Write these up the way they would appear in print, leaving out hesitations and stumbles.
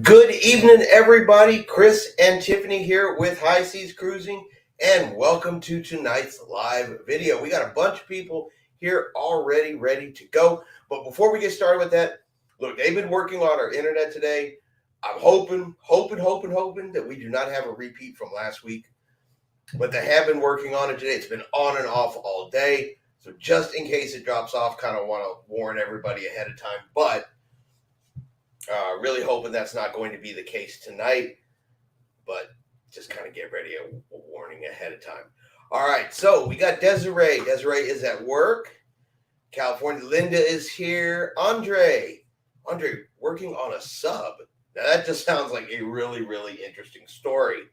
Good evening, everybody. Chris and Tiffany here with High Seas Cruising, and welcome to tonight's live video. We got a bunch of people here already ready to go. But before we get started with that, look, they've been working on our internet today. I'm hoping that we do not have a repeat from last week. But they have been working on it today. It's been on and off all day. So just in case it drops off, kind of want to warn everybody ahead of time. But really hoping that's not going to be the case tonight, but just kind of get ready, a warning ahead of time. All right, so we got Desiree. Desiree is at work. California. Linda is here. Andre working on a sub. Now that just sounds like a really, really interesting story.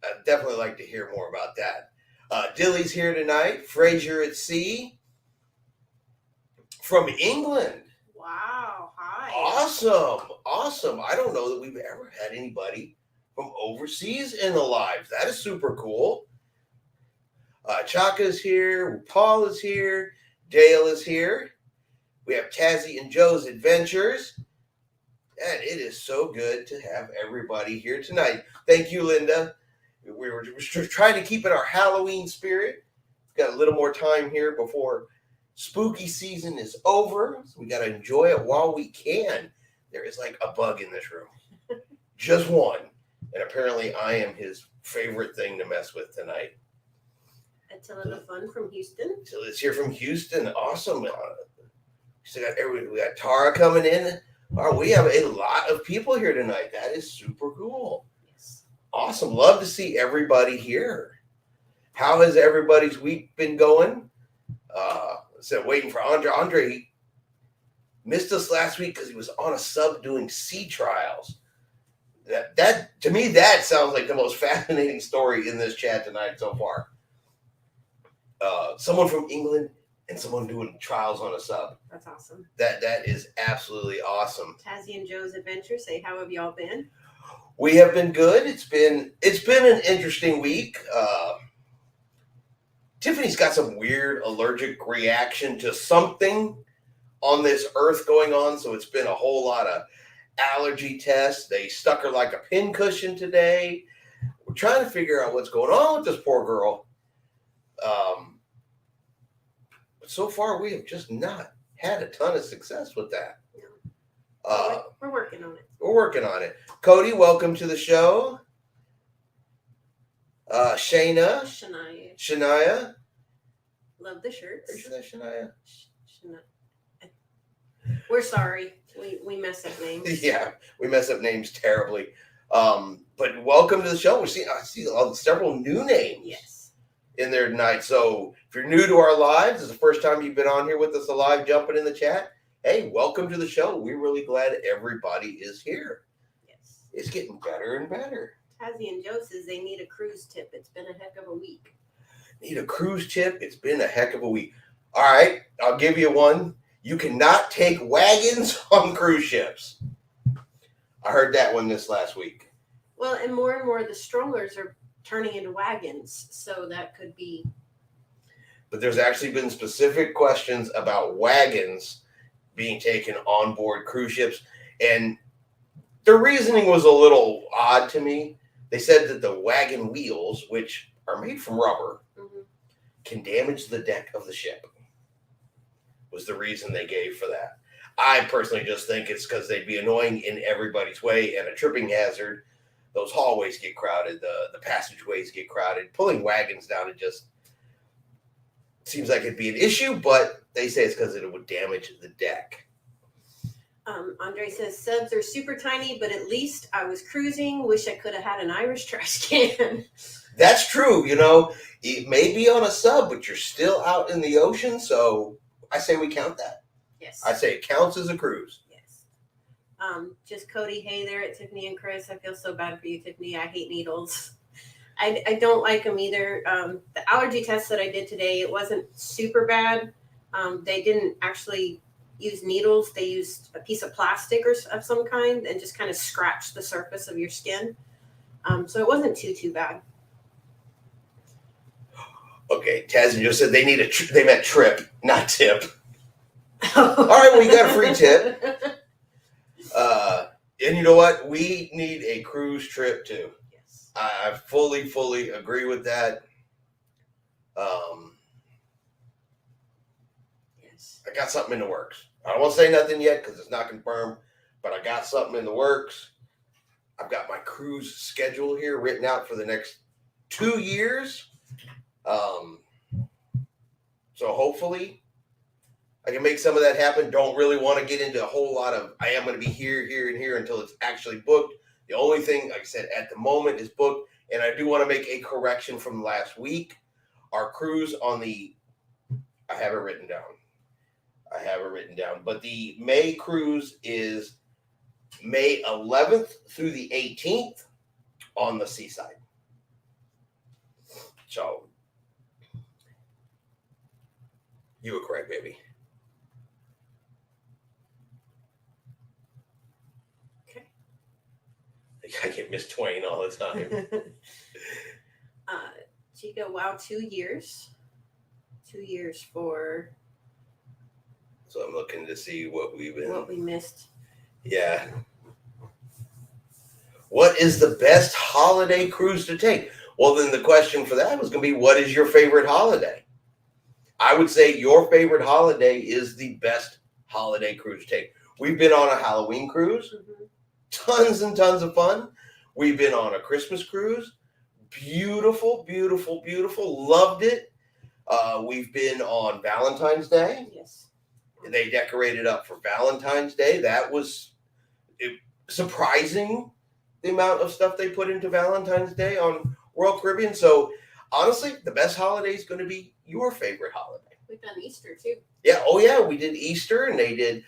I'd definitely like to hear more about that. Dilly's here tonight. Fraser at sea. From England. Wow, hi. Awesome. I don't know that we've ever had anybody from overseas in the live. That is super cool. Chaka's here. Paul is here. Dale is here. We have Tazzy and Joe's Adventures. And it is so good to have everybody here tonight. Thank you, Linda. We're trying to keep in our Halloween spirit. Got a little more time here before spooky season is over, so we got to enjoy it while we can. There is like a bug in this room. Just one. And apparently I am his favorite thing to mess with tonight. Attila the Fun from Houston. Attila's here from Houston. Awesome. We got Tara coming in. Oh, we have a lot of people here tonight. That is super cool. Yes. Awesome. Love to see everybody here. How has everybody's week been going? So waiting for Andre. Andre missed us last week because he was on a sub doing sea trials. That to me, that sounds like the most fascinating story in this chat tonight so far. Someone from England and someone doing trials on a sub. That's awesome. That is absolutely awesome. Tazzy and Joe's Adventure say, how have y'all been? We have been good. It's been an interesting week. Tiffany's got some weird allergic reaction to something on this earth going on, so it's been a whole lot of allergy tests. They stuck her like a pincushion today. We're trying to figure out what's going on with this poor girl. But so far, we have just not had a ton of success with that. We're working on it. We're working on it. Cody, welcome to the show. Shania. Love the shirts. Are you sure that's Shania? We're sorry. We mess up names. Yeah, we mess up names terribly. But welcome to the show. I see several new names in there tonight. So if you're new to our lives, this is the first time you've been on here with us alive, jumping in the chat. Hey, welcome to the show. We're really glad everybody is here. Yes. It's getting better and better. Tazzy and Joe says they need a cruise tip. It's been a heck of a week. Need a cruise tip? It's been a heck of a week. All right, I'll give you one. You cannot take wagons on cruise ships. I heard that one this last week. Well, and more the strollers are turning into wagons, so that could be. But there's actually been specific questions about wagons being taken on board cruise ships, and the reasoning was a little odd to me. They said that the wagon wheels, which are made from rubber, can damage the deck of the ship, was the reason they gave for that. I personally just think it's because they'd be annoying in everybody's way and a tripping hazard. Those hallways get crowded, the passageways get crowded. Pulling wagons down, it just seems like it'd be an issue, but they say it's because it would damage the deck. Andre says, subs are super tiny, but at least I was cruising. Wish I could have had an Irish trash can. That's true. It may be on a sub, but you're still out in the ocean, so I say we count that. Yes. I say it counts as a cruise. Yes. Just Cody, hey there at Tiffany and Chris. I feel so bad for you, Tiffany. I hate needles. I don't like them either. The allergy test that I did today, it wasn't super bad. They didn't actually use needles. They used a piece of plastic or of some kind and just kind of scratched the surface of your skin. So it wasn't too bad. Okay, Tazzy just said they need they meant trip, not tip. All right, well, you got a free tip. And you know what? We need a cruise trip too. Yes. I fully agree with that. Yes. I got something in the works. I don't want to say nothing yet because it's not confirmed, but I got something in the works. I've got my cruise schedule here written out for the next 2 years. So hopefully I can make some of that happen. Don't really want to get into a whole lot of I am going to be here, here, and here until it's actually booked. The only thing, like I said, at the moment is booked. And I do want to make a correction from last week. Our cruise on the, I have it written down. But the May cruise is May 11th through the 18th on the seaside. So, you were correct, baby. Okay. I get Miss Twain all the time. Chica, wow, 2 years. 2 years for So I'm looking to see what we missed. Yeah. What is the best holiday cruise to take? Well, then the question for that was going to be, what is your favorite holiday? I would say your favorite holiday is the best holiday cruise to take. We've been on a Halloween cruise, tons and tons of fun. We've been on a Christmas cruise, beautiful, loved it. We've been on Valentine's Day. Yes. They decorated up for Valentine's Day. That was surprising, the amount of stuff they put into Valentine's Day on Royal Caribbean. So honestly, the best holiday is going to be your favorite holiday. We've done Easter too. Yeah. Oh yeah, we did Easter, and they had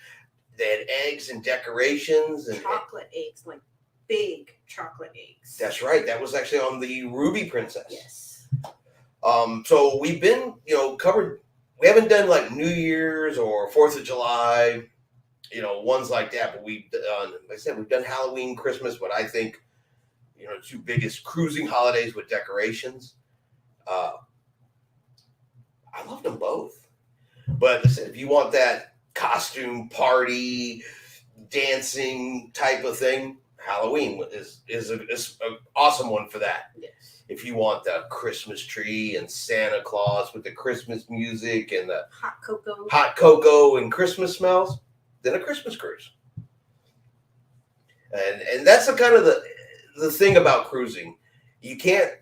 eggs and decorations and chocolate eggs, like big chocolate eggs. That's right. That was actually on the Ruby Princess. Yes. So we've been, covered. We haven't done like New Year's or 4th of July, ones like that. But we've done, like I said, we've done Halloween, Christmas. But I think, the two biggest cruising holidays with decorations. I love them both. But listen, if you want that costume party, dancing type of thing, Halloween is an awesome one for that. Yes. If you want the Christmas tree and Santa Claus with the Christmas music and the hot cocoa and Christmas smells, then a Christmas cruise. And that's the kind of the thing about cruising. I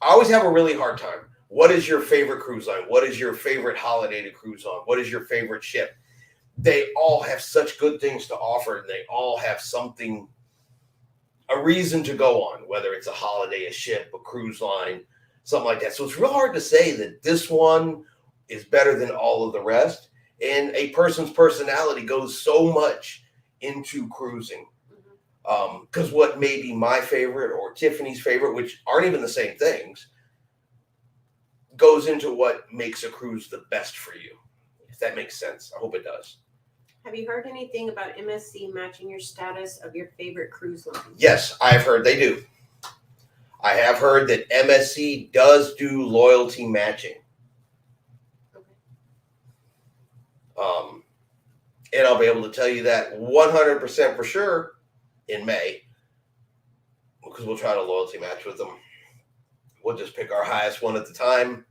always have a really hard time. What is your favorite cruise line? What is your favorite holiday to cruise on? What is your favorite ship? They all have such good things to offer, and they all have something, a reason to go on, whether it's a holiday, a ship, a cruise line, something like that. So it's real hard to say that this one is better than all of the rest. And a person's personality goes so much into cruising. Because what may be my favorite or Tiffany's favorite, which aren't even the same things, goes into what makes a cruise the best for you. If that makes sense. I hope it does. Have you heard anything about MSC matching your status of your favorite cruise line? Yes, I've heard they do. I have heard that MSC does do loyalty matching. Okay. And I'll be able to tell you that 100% for sure in May, because we'll try to loyalty match with them. We'll just pick our highest one at the time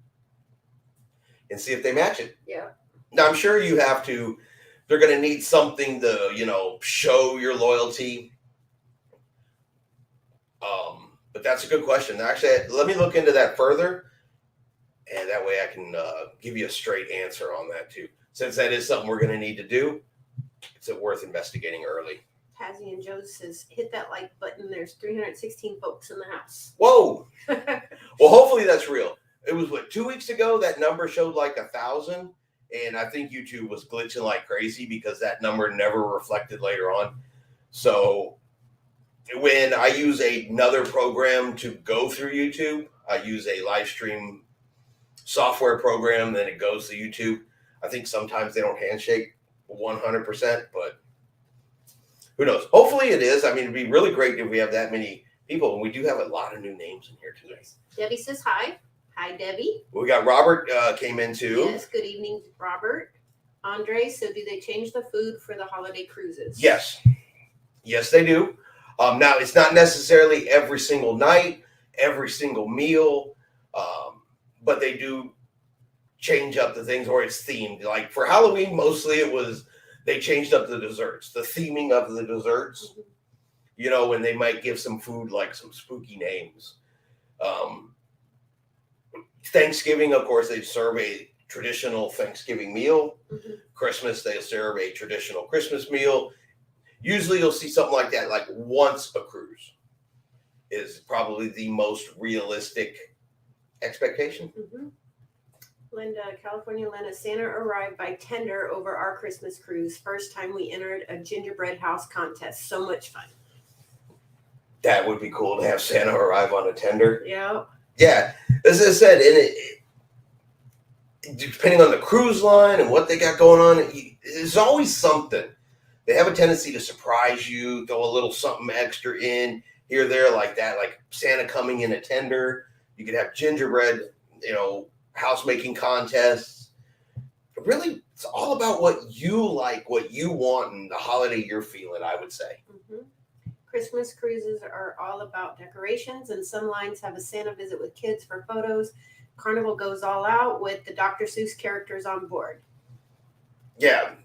and see if they match it. Yeah. Now, I'm sure you have to, they're going to need something to, show your loyalty. But that's a good question. Actually, let me look into that further. And that way I can give you a straight answer on that too. Since that is something we're going to need to do, it's worth investigating early. Tazzy and Joe says, hit that like button. There's 316 folks in the house. Whoa. Well, hopefully that's real. It was 2 weeks ago, that number showed like 1,000. And I think YouTube was glitching like crazy because that number never reflected later on. So when I use another program to go through YouTube, I use a live stream software program, then it goes to YouTube. I think sometimes they don't handshake 100%, but who knows? Hopefully it is. I mean, it'd be really great if we have that many people. And we do have a lot of new names in here today. Debbie says hi. Hi, Debbie. We got Robert came in too. Yes, good evening, Robert. Andre, so do they change the food for the holiday cruises? Yes. Yes, they do. Now, it's not necessarily every single night, every single meal, but they do change up the things, or it's themed. Like for Halloween, mostly they changed up the desserts, the theming of the desserts. You know, and they might give some food like some spooky names. Um, Thanksgiving, of course, they serve a traditional Thanksgiving meal. Mhm. Christmas, they serve a traditional Christmas meal. Usually, you'll see something like that, like once a cruise is probably the most realistic expectation. Mm-hmm. Linda, California Linda, Santa arrived by tender over our Christmas cruise. First time we entered a gingerbread house contest. So much fun. That would be cool to have Santa arrive on a tender. Yeah. Yeah, as I said, depending on the cruise line and what they got going on, there's always something. They have a tendency to surprise you, throw a little something extra in here, there, like that, like Santa coming in a tender. You could have gingerbread, house making contests. But really, it's all about what you like, what you want, and the holiday you're feeling, I would say. Mm-hmm. Christmas cruises are all about decorations, and some lines have a Santa visit with kids for photos. Carnival goes all out with the Dr. Seuss characters on board. Yeah,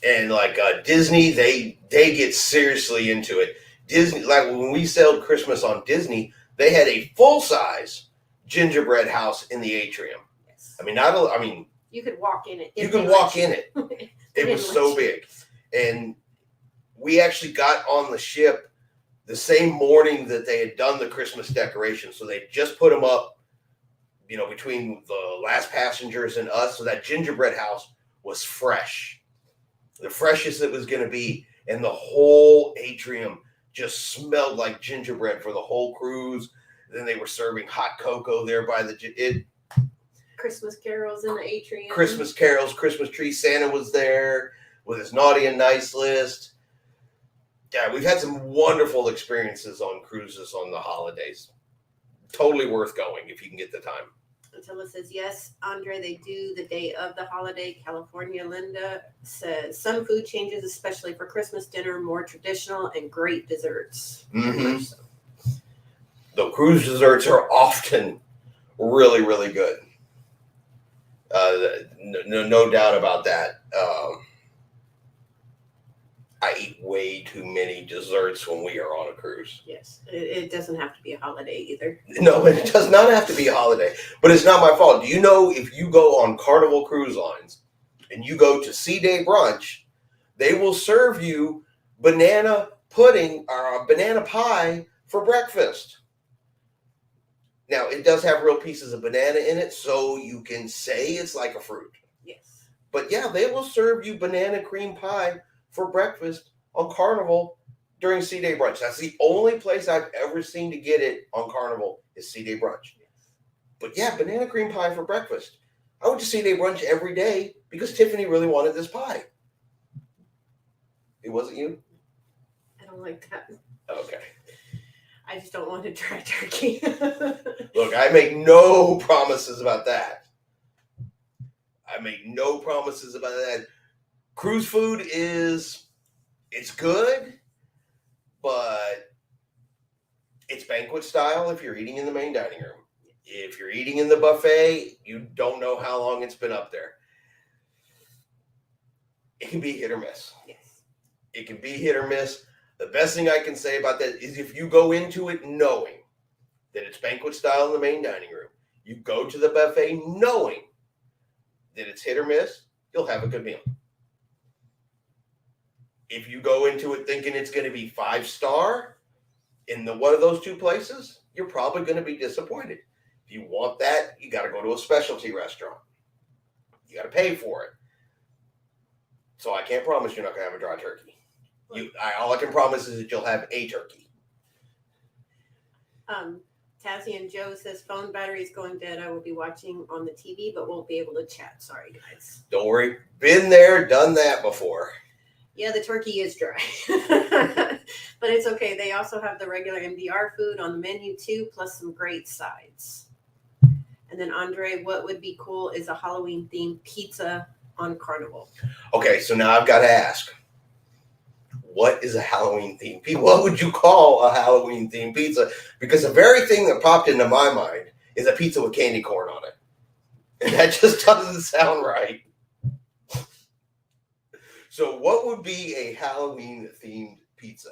and like Disney, they get seriously into it. Disney, like when we sailed Christmas on Disney, they had a full size gingerbread house in the atrium. Yes. I mean, you could walk in it. You could walk in it. It was so big, and we actually got on the ship the same morning that they had done the Christmas decorations. So they just put them up, between the last passengers and us. So that gingerbread house was fresh, the freshest it was going to be. And the whole atrium just smelled like gingerbread for the whole cruise. Then they were serving hot cocoa there by Christmas carols in the atrium. Christmas carols, Christmas tree. Santa was there with his naughty and nice list. Yeah, we've had some wonderful experiences on cruises on the holidays. Totally worth going if you can get the time. Attila says, yes, Andre, they do the day of the holiday. California Linda says, some food changes, especially for Christmas dinner, more traditional and great desserts. Mm-hmm. So. The cruise desserts are often really, really good. No doubt about that. I eat way too many desserts when we are on a cruise. Yes, it doesn't have to be a holiday either. No, it does not have to be a holiday, but it's not my fault. Do you know if you go on Carnival Cruise Lines and you go to Sea Day Brunch, they will serve you banana pudding or a banana pie for breakfast. Now, it does have real pieces of banana in it, so you can say it's like a fruit. Yes. But yeah, they will serve you banana cream pie for breakfast on Carnival during Sea Day Brunch. That's the only place I've ever seen to get it on Carnival is Sea Day Brunch. But yeah, banana cream pie for breakfast. I went to Sea Day Brunch every day because Tiffany really wanted this pie. It wasn't you? I don't like that. Okay. I just don't want to try turkey. Look, I make no promises about that. Cruise food it's good, but it's banquet style if you're eating in the main dining room. If you're eating in the buffet, you don't know how long it's been up there. It can be hit or miss. Yes. It can be hit or miss. The best thing I can say about that is if you go into it knowing that it's banquet style in the main dining room, you go to the buffet knowing that it's hit or miss, you'll have a good meal. If you go into it thinking it's going to be 5-star in one of those two places, you're probably going to be disappointed. If you want that, you got to go to a specialty restaurant. You got to pay for it. So I can't promise you're not going to have a dry turkey. All I can promise is that you'll have a turkey. Tassie and Joe says phone battery is going dead. I will be watching on the TV, but won't be able to chat. Sorry, guys. Don't worry. Been there, done that before. Yeah, the turkey is dry. But it's okay. They also have the regular MDR food on the menu too, plus some great sides. And then Andre, what would be cool is a Halloween themed pizza on Carnival. Okay, so now I've got to ask. what is a Halloween themed pizza? What would you call a Halloween themed pizza? Because the very thing that popped into my mind is a pizza with candy corn on it. And that just doesn't sound right. So what would be a Halloween themed pizza?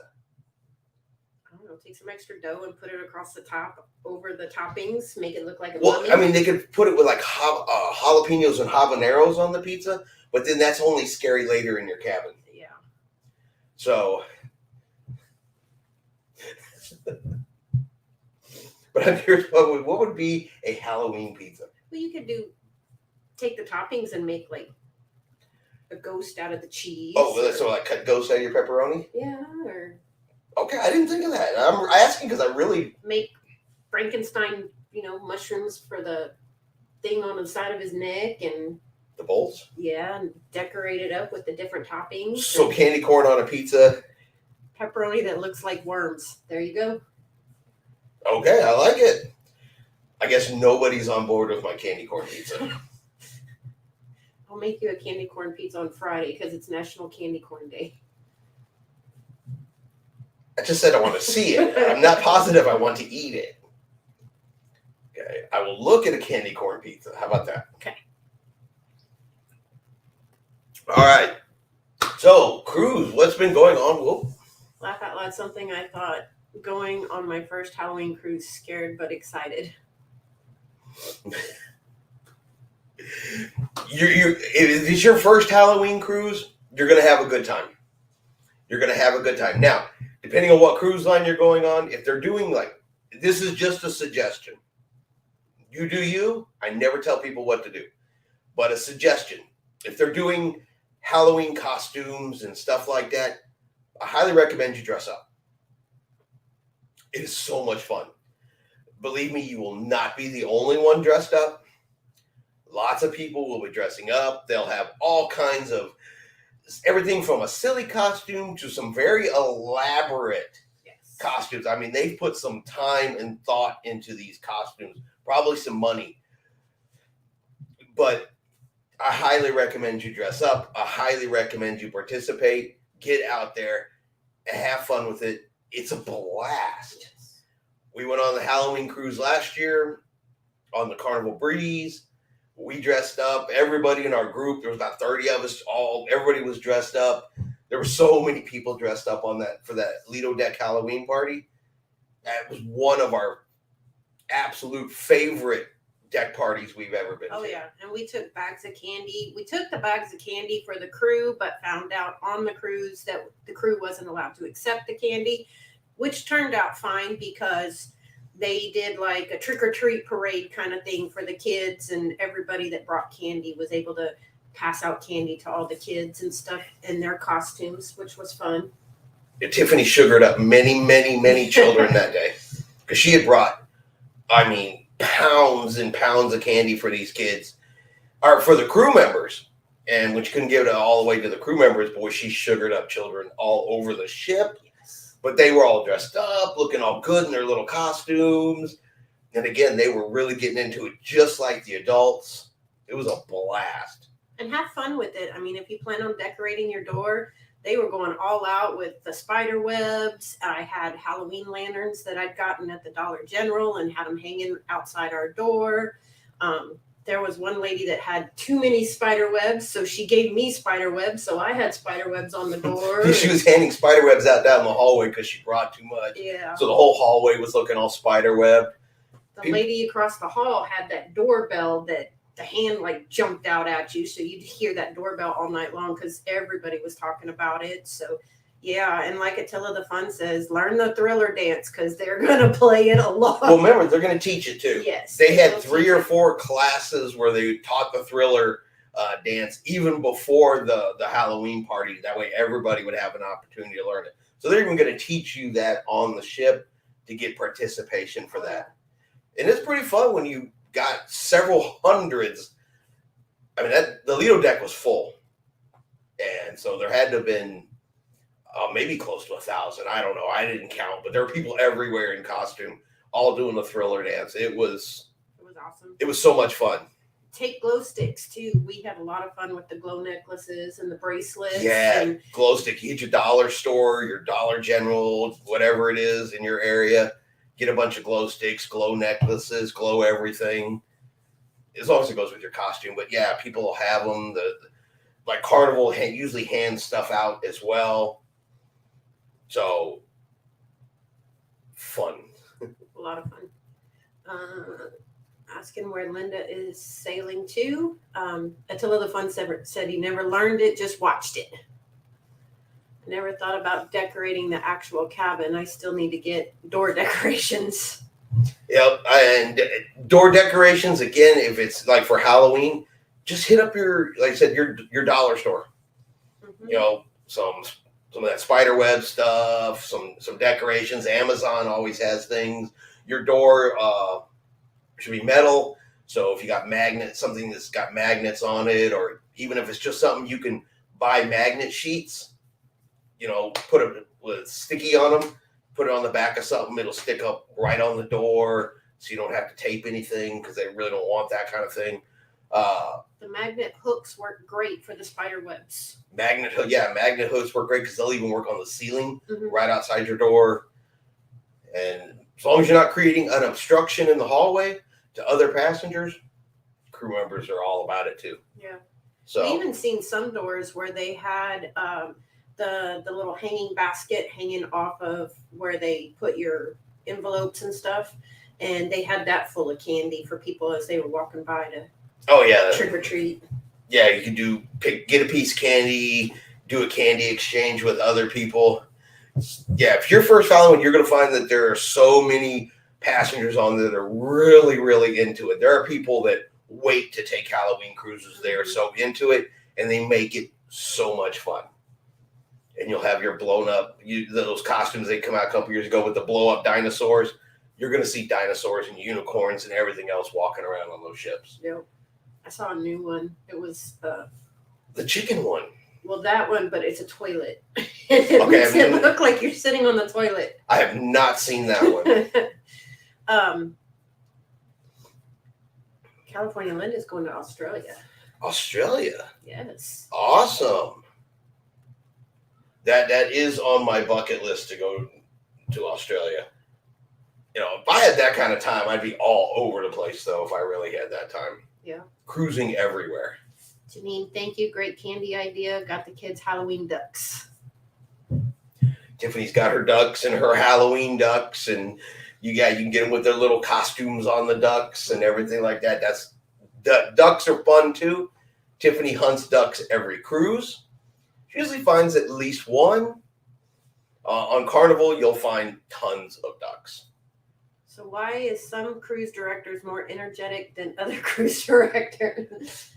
I don't know, take some extra dough and put it across the top over the toppings, make it look like a Well, mummy. I mean, they could put it with like jalapenos and habaneros on the pizza, but then that's only scary later in your cabin. Yeah. So, but I'm curious, what would be a Halloween pizza? Well, you could take the toppings and make like a ghost out of the cheese. Oh, well, so like cut ghosts out of your pepperoni? Yeah, or Okay, I didn't think of that. I'm asking because I really make Frankenstein, mushrooms for the thing on the side of his neck, and the bowls. yeah, and decorate it up with the different toppings. So candy corn on a pizza. Pepperoni that looks like worms. There you go. Okay, I like it. I guess nobody's on board with my candy corn pizza. I'll make you a candy corn pizza on Friday because it's National Candy Corn Day. I just said I want to see it. I'm not positive I want to eat it. Okay, I will look at a candy corn pizza. How about that? Okay. All right. So, Cruz, what's been going on? Whoa. Laugh out loud, something I thought going on my first Halloween cruise, scared but excited. If it's your first Halloween cruise, you're going to have a good time. You're going to have a good time. Now, depending on what cruise line you're going on, if they're doing this is just a suggestion. You do you. I never tell people what to do. But a suggestion. If they're doing Halloween costumes and stuff like that, I highly recommend you dress up. It is so much fun. Believe me, you will not be the only one dressed up. Lots of people will be dressing up. They'll have all kinds of everything from a silly costume to some very elaborate costumes. I mean, they've put some time and thought into these costumes, probably some money. But I highly recommend you dress up. I highly recommend you participate. Get out there and have fun with it. It's a blast. We went on the Halloween cruise last year on the Carnival Breeze. We dressed up. Everybody in our group, there was about 30 of us. Everybody was dressed up. There were so many people dressed up for that Lido Deck Halloween party. That was one of our absolute favorite deck parties we've ever been to. Oh yeah, and we took bags of candy. We took the bags of candy for the crew, but found out on the cruise that the crew wasn't allowed to accept the candy, which turned out fine because they did like a trick-or-treat parade kind of thing for the kids, and everybody that brought candy was able to pass out candy to all the kids and stuff in their costumes, which was fun. And Tiffany sugared up many, many, many children that day because she had brought, pounds and pounds of candy for these kids, or for the crew members. And when she couldn't give it all the way to the crew members, boy, she sugared up children all over the ship. But they were all dressed up, looking all good in their little costumes. And again, they were really getting into it just like the adults. It was a blast. And have fun with it. I mean, if you plan on decorating your door, they were going all out with the spider webs. I had Halloween lanterns that I'd gotten at the Dollar General and had them hanging outside our door. There was one lady that had too many spider webs, so she gave me spider webs, so I had spider webs on the door. She was handing spider webs out down the hallway because she brought too much. Yeah. So the whole hallway was looking all spider webbed. The lady across the hall had that doorbell that the hand jumped out at you, so you'd hear that doorbell all night long because everybody was talking about it. So yeah, and like Attila the Fun says, learn the Thriller dance because they're gonna play it a lot. Well, remember, they're going to teach it too. Yes, they had will 3 or 4 classes where they taught the Thriller dance even before the Halloween party. That way, everybody would have an opportunity to learn it. So they're even going to teach you that on the ship to get participation for that. And it's pretty fun when you got several hundreds. I mean, the Lido deck was full, and so there had to have been maybe close to 1,000. I don't know. I didn't count, but there were people everywhere in costume, all doing the Thriller dance. It was awesome. It was so much fun. take glow sticks too. We had a lot of fun with the glow necklaces and the bracelets. Yeah, and glow stick. You get your dollar store, your Dollar General, whatever it is in your area. Get a bunch of glow sticks, glow necklaces, glow everything. As long as it goes with your costume. But yeah, people will have them. Like Carnival usually hands stuff out as well. So fun. a lot of fun. Asking where Linda is sailing to. Attila the Fun said he never learned it, just watched it. I never thought about decorating the actual cabin. I still need to get door decorations. Yep, and door decorations again. If it's like for Halloween, just hit up like I said, your dollar store. Mm-hmm. You know, some of that spider web stuff, some decorations. Amazon always has things. Your door should be metal. So if you got something that's got magnets on it, or even if it's just something you can buy magnet sheets, you know, put it with sticky on them, put it on the back of something, it'll stick up right on the door, so you don't have to tape anything because they really don't want that kind of thing. The magnet hooks work great for the spider webs. Magnet hooks work great because they'll even work on the ceiling Mm-hmm. right outside your door. And as long as you're not creating an obstruction in the hallway to other passengers, crew members are all about it too. Yeah. So I've even seen some doors where they had the little hanging basket hanging off of where they put your envelopes and stuff, and they had that full of candy for people as they were walking by to trick or treat. Yeah, you can get a piece of candy, do a candy exchange with other people. Yeah, if you're first Halloween, you're going to find that there are so many passengers on there that are really, really into it. There are people that wait to take Halloween cruises. They are so into it, and they make it so much fun. And you'll have your blown up, those costumes they come out a couple years ago with the blow up dinosaurs. You're going to see dinosaurs and unicorns and everything else walking around on those ships. Yep. I saw a new one. It was the chicken one. Well, that one, but it's a toilet. It makes it look like you're sitting on the toilet. I have not seen that one. California Linda's going to Australia. Australia? Yes. Awesome. That is on my bucket list to go to Australia. You know, if I had that kind of time, I'd be all over the place, though, if I really had that time. Yeah. Cruising everywhere. Janine, thank you. Great candy idea. Got the kids Halloween ducks. Tiffany's got her ducks and her Halloween ducks, and you can get them with their little costumes on the ducks and everything like that. Ducks are fun too. Tiffany hunts ducks every cruise. She usually finds at least one. On Carnival, you'll find tons of ducks. So why is some cruise directors more energetic than other cruise directors?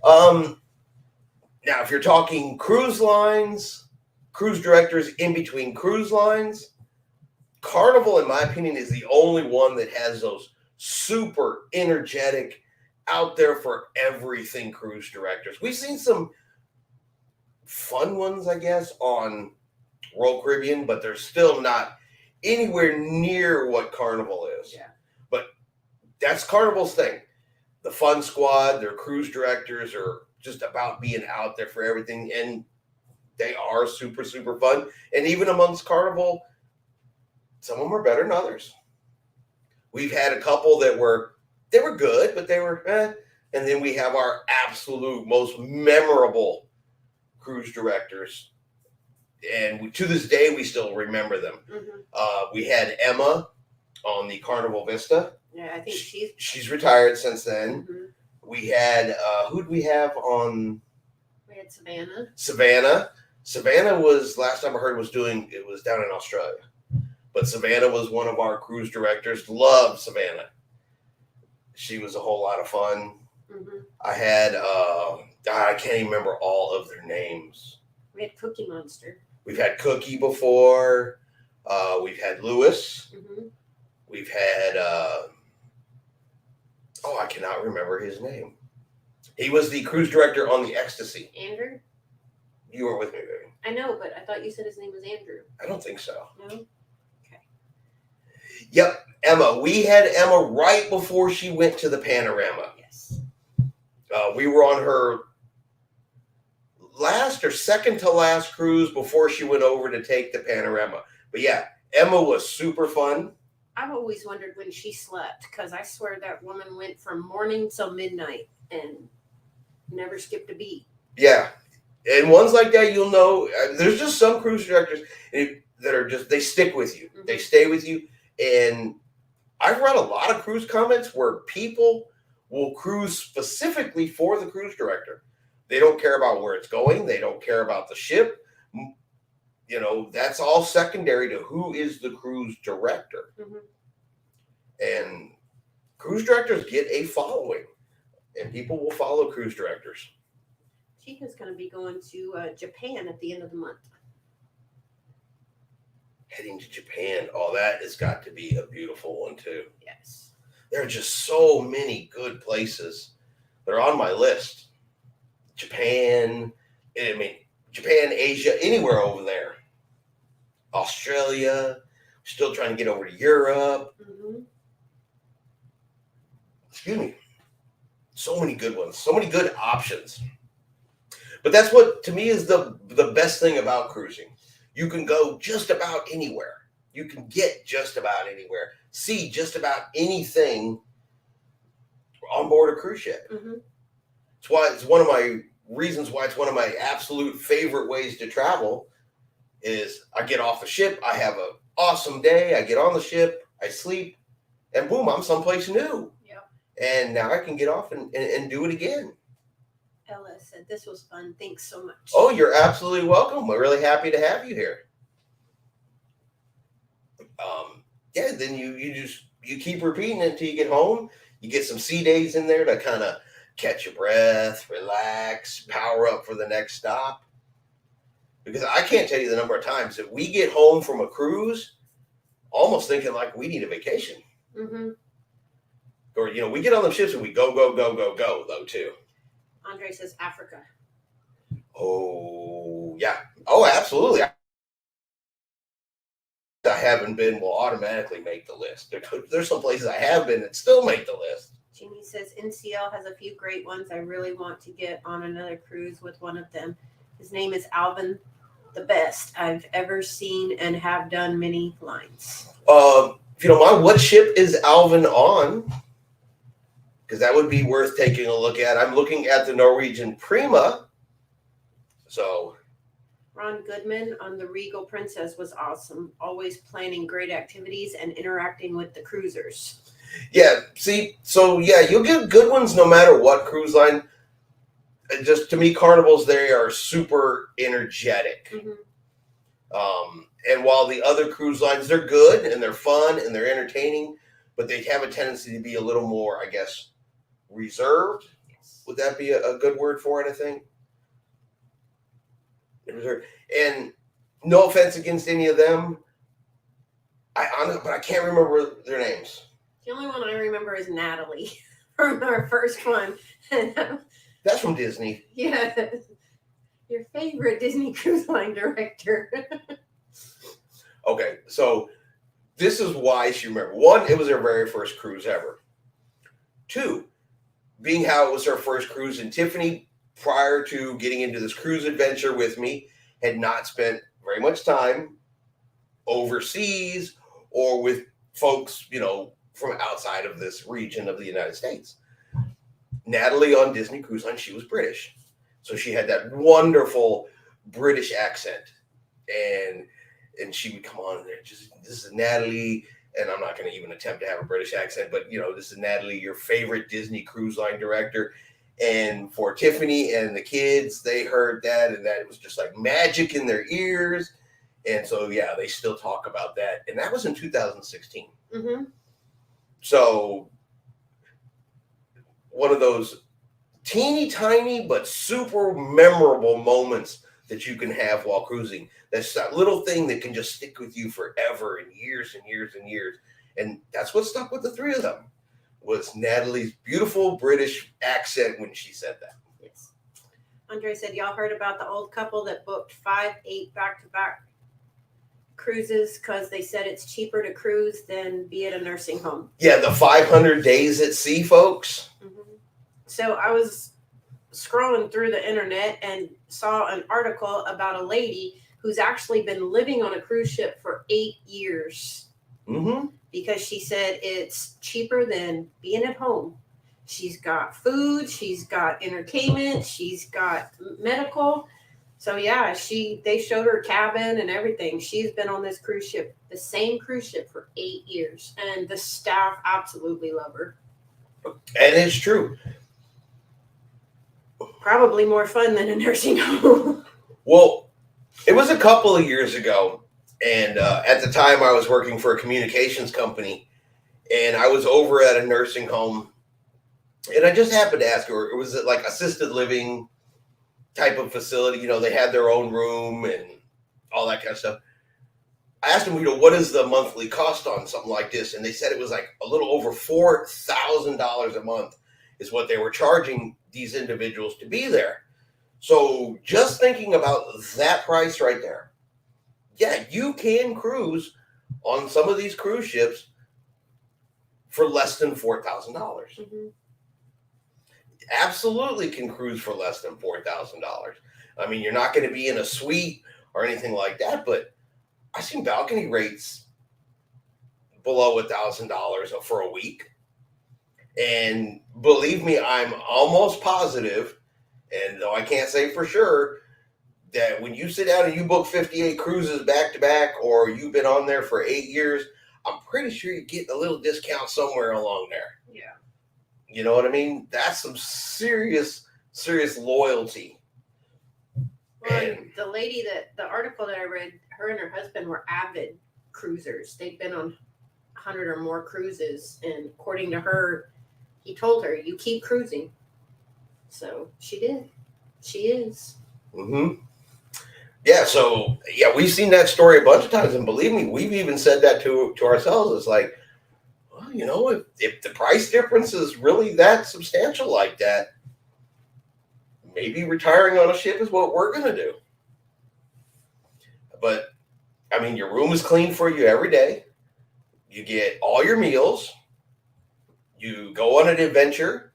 Now, if you're talking cruise lines, cruise directors in between cruise lines, Carnival, in my opinion, is the only one that has those super energetic, out there for everything cruise directors. We've seen some fun ones, I guess, on Royal Caribbean, but they're still not anywhere near what Carnival is. Yeah. But that's Carnival's thing. The fun squad, their cruise directors are just about being out there for everything, and they are super, super fun. And even amongst Carnival, some of them are better than others. We've had a couple that were good, but they were And then we have our absolute most memorable cruise directors. And to this day, we still remember them. Mm-hmm. We had Emma on the Carnival Vista. Yeah, I think she's retired since then. Mm-hmm. We had who'd we have on? We had Savannah. Savannah was, last time I heard, was down in Australia. But Savannah was one of our cruise directors. Loved Savannah. She was a whole lot of fun. Mm-hmm. I had I can't even remember all of their names. We had Cookie Monster. We've had Cookie before. We've had Lewis. Mm-hmm. We've had I cannot remember his name. He was the cruise director on the Ecstasy. Andrew? You were with me, baby. I know, but I thought you said his name was Andrew. I don't think so. No? Okay. Yep, Emma. We had Emma right before she went to the Panorama. Yes. We were on her last or second to last cruise before she went over to take the Panorama. But yeah, Emma was super fun. I've always wondered when she slept because I swear that woman went from morning till midnight and never skipped a beat. Yeah. And ones like that, you'll know. There's just some cruise directors that are just, they stick with you. Mhm. They stay with you. And I've read a lot of cruise comments where people will cruise specifically for the cruise director. They don't care about where it's going. They don't care about the ship. You know, that's all secondary to who is the cruise director. Mhm. And cruise directors get a following, and people will follow cruise directors. Chica's going to be going to Japan at the end of the month. Heading to Japan, oh, that has got to be a beautiful one too. Yes. There are just so many good places that are on my list. Japan, Japan, Asia, anywhere over there. Australia, still trying to get over to Europe. Mm-hmm. Excuse me. So many good ones, so many good options. But that's what, to me, is the best thing about cruising. You can go just about anywhere. You can get just about anywhere. See just about anything on board a cruise ship. Mm-hmm. It's one of my reasons why it's one of my absolute favorite ways to travel is I get off the ship, I have an awesome day, I get on the ship, I sleep, and boom, I'm someplace new. Yep. And now I can get off and do it again. Ella said, this was fun. Thanks so much. Oh, you're absolutely welcome. We're really happy to have you here. Yeah, then you keep repeating it until you get home. You get some sea days in there to kind of catch your breath, relax, power up for the next stop. Because I can't tell you the number of times that we get home from a cruise almost thinking like we need a vacation. Mm-hmm. Or, we get on the ships and we go, though, too. Andre says Africa. Oh, yeah. Oh, absolutely. I haven't been will automatically make the list. There's some places I have been that still make the list. Jeannie says NCL has a few great ones. I really want to get on another cruise with one of them. His name is Alvin, the best I've ever seen and have done many lines. If you don't mind, what ship is Alvin on? Because that would be worth taking a look at. I'm looking at the Norwegian Prima. So Ron Goodman on the Regal Princess was awesome. Always planning great activities and interacting with the cruisers. yeah, see, so yeah, you'll get good ones no matter what cruise line. Just to me, Carnivals, they are super energetic. Mm-hmm. And while the other cruise lines, they're good and they're fun and they're entertaining, but they have a tendency to be a little more, I guess, reserved. Yes. Would that be a good word for it, I think? And no offense against any of them. But I can't remember their names. The only one I remember is Natalie from our first one. That's from Disney. Yeah. Your favorite Disney Cruise Line director. Okay, so this is why she remembered. One, it was her very first cruise ever. Two, being how it was her first cruise, and Tiffany, prior to getting into this cruise adventure with me, had not spent very much time overseas or with folks, from outside of this region of the United States. Natalie on Disney Cruise Line, she was British. So she had that wonderful British accent. And she would come on there, this is Natalie, and I'm not going to even attempt to have a British accent, but, this is Natalie, your favorite Disney Cruise Line director. And for Tiffany and the kids, they heard that, and that it was just like magic in their ears. And so, yeah, they still talk about that. And that was in 2016. Mm-hmm. So one of those teeny tiny but super memorable moments that you can have while cruising. That's that little thing that can just stick with you forever and years and years and years. And that's what stuck with the three of them, was Natalie's beautiful British accent when she said that. Yes. Andre said, y'all heard about the old couple that booked 5-8 back-to-back cruises because they said it's cheaper to cruise than be at a nursing home. Yeah, the 500 days at sea, folks. Mm-hmm. So I was scrolling through the internet and saw an article about a lady who's actually been living on a cruise ship for 8 years Mm-hmm. because she said it's cheaper than being at home. She's got food, she's got entertainment, she's got medical. So yeah, they showed her cabin and everything. She's been on this cruise ship, the same cruise ship for 8 years, and the staff absolutely love her. And it's true. Probably more fun than a nursing home. Well, it was a couple of years ago, and at the time I was working for a communications company, and I was over at a nursing home, and I just happened to ask her, was it like assisted living type of facility? You know, they had their own room and all that kind of stuff. I asked them, what is the monthly cost on something like this? And they said it was like a little over $4,000 a month is what they were charging these individuals to be there. So just thinking about that price right there, yeah, you can cruise on some of these cruise ships for less than $4,000. Mm-hmm. Absolutely can cruise for less than $4,000. I mean, you're not going to be in a suite or anything like that, but I've seen balcony rates below $1,000 for a week. And believe me, I'm almost positive, and though I can't say for sure, that when you sit down and you book 58 cruises back to back, or you've been on there for 8 years, I'm pretty sure you get a little discount somewhere along there. Yeah. You know what I mean? That's some serious loyalty. Well, And the lady the article that I read, her and her husband were avid cruisers. They'd been on 100 or more cruises, and according to her, he told her, "You keep cruising." So she did. She is. mm-hmm. Yeah, so yeah, we've seen that story a bunch of times, and believe me, we've even said that to ourselves. It's like, well, you know, if the price difference is really that substantial like that, maybe retiring on a ship is what we're going to do. But I mean, your room is clean for you every day. You get all your meals. You go on an adventure.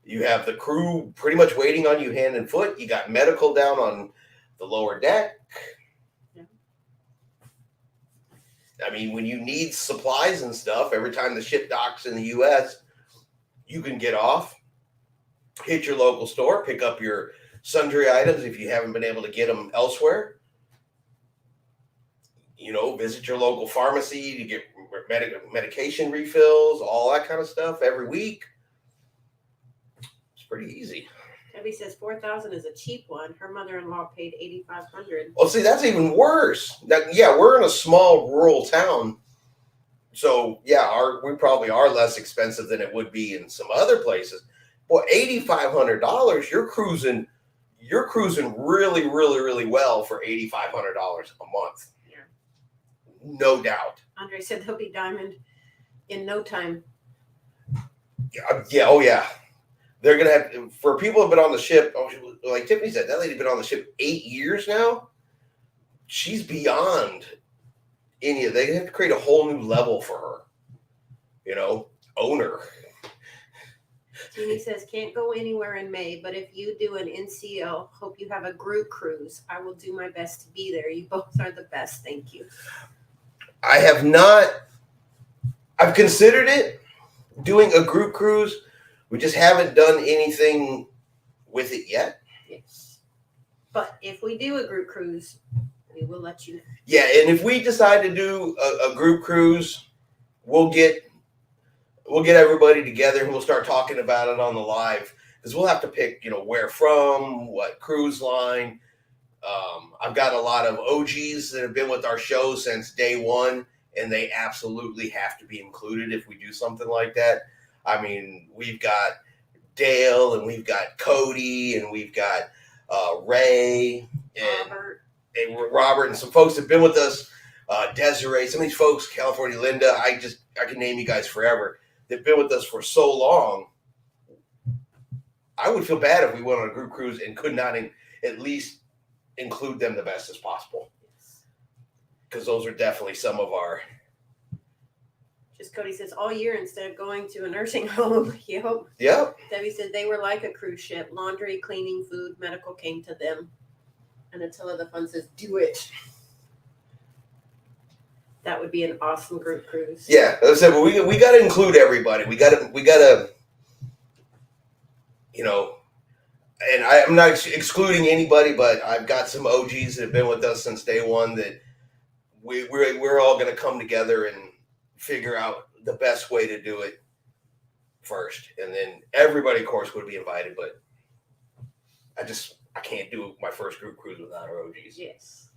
You have the crew pretty much waiting on you hand and foot. You got medical down on the lower deck. Yeah. I mean, when you need supplies and stuff, every time the ship docks in the U.S., you can get off, hit your local store, pick up your sundry items if you haven't been able to get them elsewhere. You know, visit your local pharmacy to get medication refills, all that kind of stuff every week. It's pretty easy. Debbie says 4,000 is a cheap one. Her mother-in-law paid 8,500. Well, see, that's even worse. Yeah, we're in a small rural town, so yeah, we probably are less expensive than it would be in some other places. Well, $8,500, you're cruising really, really, really well for $8,500 a month. Yeah. No doubt. Andre said they'll be diamond in no time. Yeah, oh yeah. They're gonna have, for people who've been on the ship. Like Tiffany said, that lady's been on the ship 8 years now. She's beyond any of. They have to create a whole new level for her. You know, owner. Jeannie says can't go anywhere in May, but if you do an NCL, hope you have a group cruise. I will do my best to be there. You both are the best. Thank you. I have not. I've considered it, doing a group cruise. We just haven't done anything with it yet. Yes. But if we do a group cruise, we will let you know. Yeah, and if we decide to do a group cruise, we'll get everybody together and we'll start talking about it on the live, because we'll have to pick, where from, what cruise line. I've got a lot of OGs that have been with our show since day one, and they absolutely have to be included if we do something like that. I mean, we've got Dale, and we've got Cody, and we've got Ray, and Robert, and some folks that have been with us. Desiree, some of these folks, California Linda. I can name you guys forever. They've been with us for so long. I would feel bad if we went on a group cruise and could not at least include them the best as possible, because those are definitely some of our. Just Cody says all year instead of going to a nursing home. Yep. Yep. Debbie said they were like a cruise ship. Laundry, cleaning, food, medical came to them. And Attila the Fun says, do it. That would be an awesome group cruise. Yeah, as I said, well, we got to include everybody. We got to, you know, and I'm not excluding anybody, but I've got some OGs that have been with us since day one that we're all going to come together and figure out the best way to do it first, and then everybody, of course, would be invited. But I can't do my first group cruise without our OGs. Yes.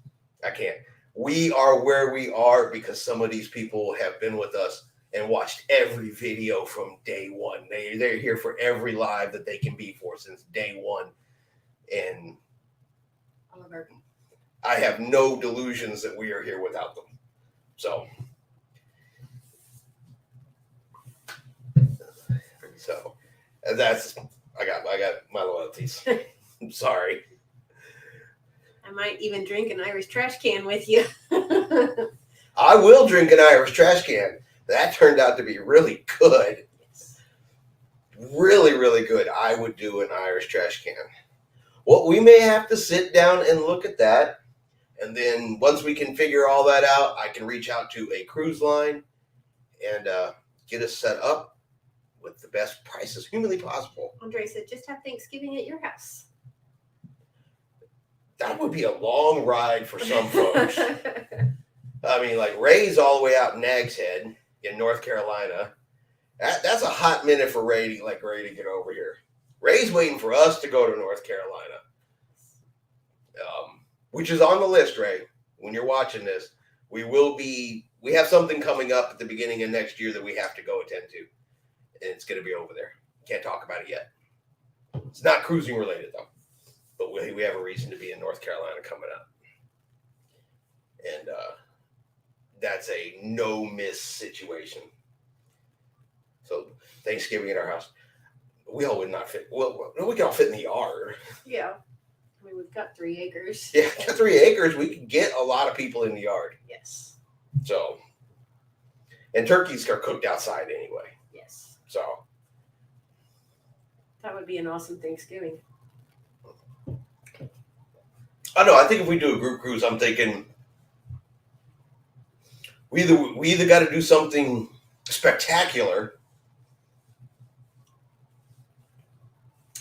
I can't. We are where we are because some of these people have been with us and watched every video from day one. They're here for every live that they can be for since day one. And I have no delusions that we are here without them. So that's I got my loyalties. I'm sorry. I might even drink an Irish trash can with you. I will drink an Irish trash can. That turned out to be really good. Yes. Really, really good. I would do an Irish trash can. Well, we may have to sit down and look at that. And then once we can figure all that out, I can reach out to a cruise line and get us set up with the best prices humanly possible. Andre said, just have Thanksgiving at your house. That would be a long ride for some folks. I mean, like Ray's all the way out in Nags Head in North Carolina. That's a hot minute for Ray to get over here. Ray's waiting for us to go to North Carolina, which is on the list, Ray. When you're watching this, we have something coming up at the beginning of next year that we have to go attend to. And it's going to be over there. Can't talk about it yet. It's not cruising related, though. But we have a reason to be in North Carolina coming up. And that's a no-miss situation. So Thanksgiving in our house. We all would not fit. Well, we can all fit in the yard. Yeah. I mean, we've got 3 acres. Yeah, 3 acres. We can get a lot of people in the yard. Yes. So, and turkeys are cooked outside anyway. Yes. So. That would be an awesome Thanksgiving. I know. I think if we do a group cruise, I'm thinking we either got to do something spectacular.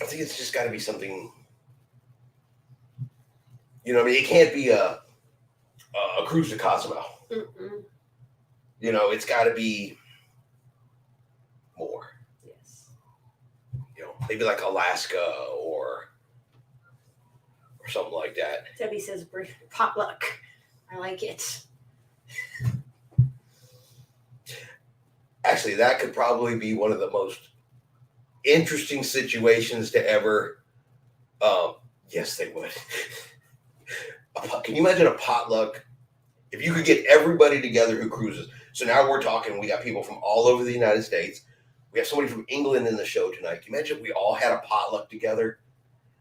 I think it's just got to be something. You know what I mean? It can't be a cruise to Cozumel. Mm-mm. You know, it's got to be more. Yes. You know, maybe like Alaska or something like that. Debbie says potluck. I like it. Actually, that could probably be one of the most interesting situations to ever. Yes, they would. Can you imagine a potluck? If you could get everybody together who cruises. So now we're talking, we got people from all over the United States. We have somebody from England in the show tonight. Can you imagine if we all had a potluck together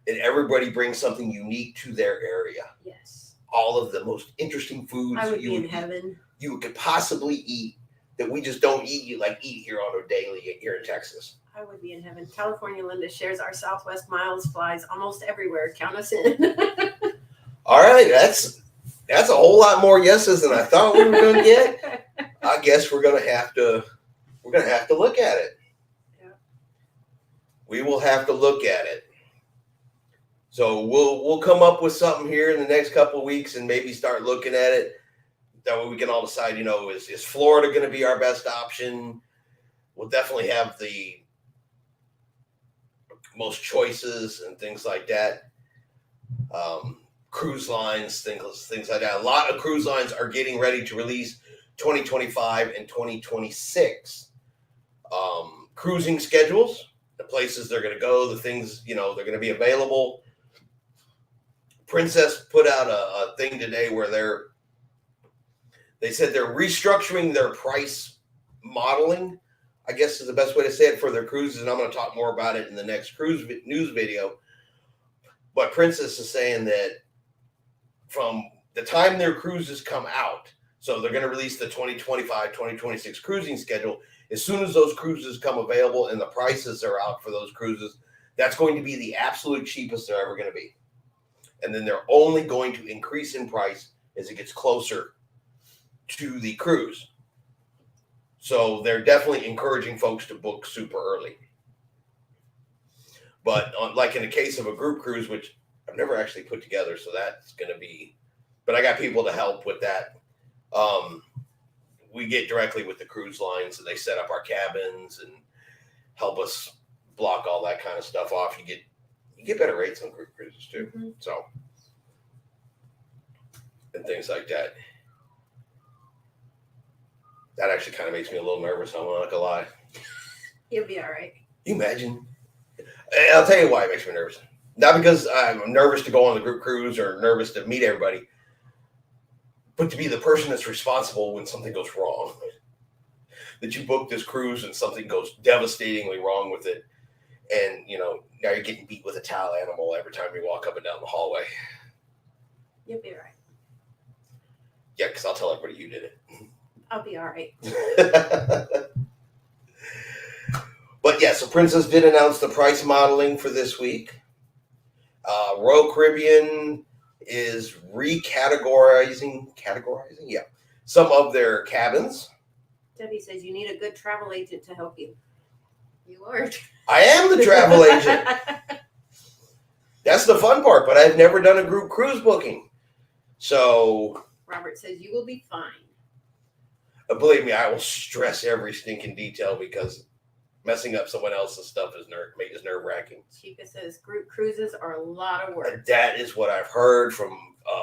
and everybody brings something unique to their area? Yes. All of the most interesting foods I would be in heaven. You could possibly eat that we just don't eat here on a daily here in Texas. I would be in heaven. California Linda shares our Southwest Miles flies almost everywhere. Count us in. All right, that's a whole lot more yeses than I thought we were going to get. I guess we're gonna have to look at it. Yeah. We will have to look at it. So we'll come up with something here in the next couple of weeks and maybe start looking at it. That way we can all decide, is Florida going to be our best option? We'll definitely have the most choices and things like that. Cruise lines, things like that. A lot of cruise lines are getting ready to release 2025 and 2026 cruising schedules, the places they're going to go, the things, they're going to be available. Princess put out a thing today where they said they're restructuring their price modeling, I guess is the best way to say it, for their cruises. And I'm going to talk more about it in the next cruise news video. But Princess is saying that from the time their cruises come out So they're going to release the 2025-2026 cruising schedule as soon as those cruises come available and the prices are out for those cruises. That's going to be the absolute cheapest they're ever going to be. And then they're only going to increase in price as it gets closer to the cruise. So they're definitely encouraging folks to book super early. But like in the case of a group cruise, which I've never actually put together, so that's going to be, but I got people to help with that. We get directly with the cruise lines and they set up our cabins and help us block all that kind of stuff off. You get better rates on group cruises too. Mm-hmm. So, and things like that. That actually kind of makes me a little nervous. I'm not gonna lie. You'll be all right. You imagine? I'll tell you why it makes me nervous. Not because I'm nervous to go on the group cruise or nervous to meet everybody, but to be the person that's responsible when something goes wrong. That you book this cruise and something goes devastatingly wrong with it. And, now you're getting beat with a towel animal every time you walk up and down the hallway. You'll be all right. Yeah, because I'll tell everybody you did it. I'll be all right. But yeah, so Princess did announce the price modeling for this week. Royal Caribbean is categorizing, some of their cabins. Debbie says you need a good travel agent to help you. You are. I am the travel agent. That's the fun part, but I've never done a group cruise booking. So Robert says you will be fine. Believe me, I will stress every stinking detail because messing up someone else's stuff is nerve-wracking. Chica says group cruises are a lot of work. That is what I've heard from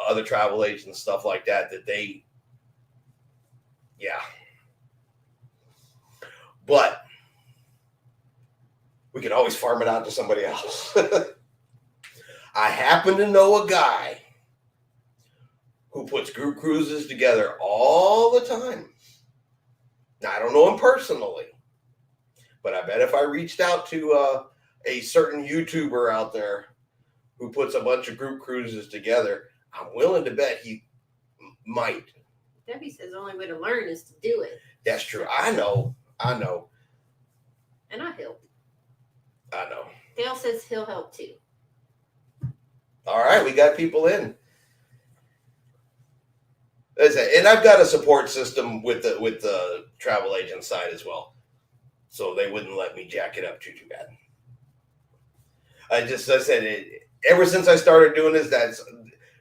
other travel agents and stuff like that, yeah. But we can always farm it out to somebody else. I happen to know a guy who puts group cruises together all the time. Now, I don't know him personally, but I bet if I reached out to a certain YouTuber out there who puts a bunch of group cruises together, I'm willing to bet he might. Debbie says the only way to learn is to do it. That's true. I know. And I help. I know. Dale says he'll help too. All right, we got people in. And I've got a support system with the travel agent side as well, so they wouldn't let me jack it up too bad. I said ever since I started doing this, that's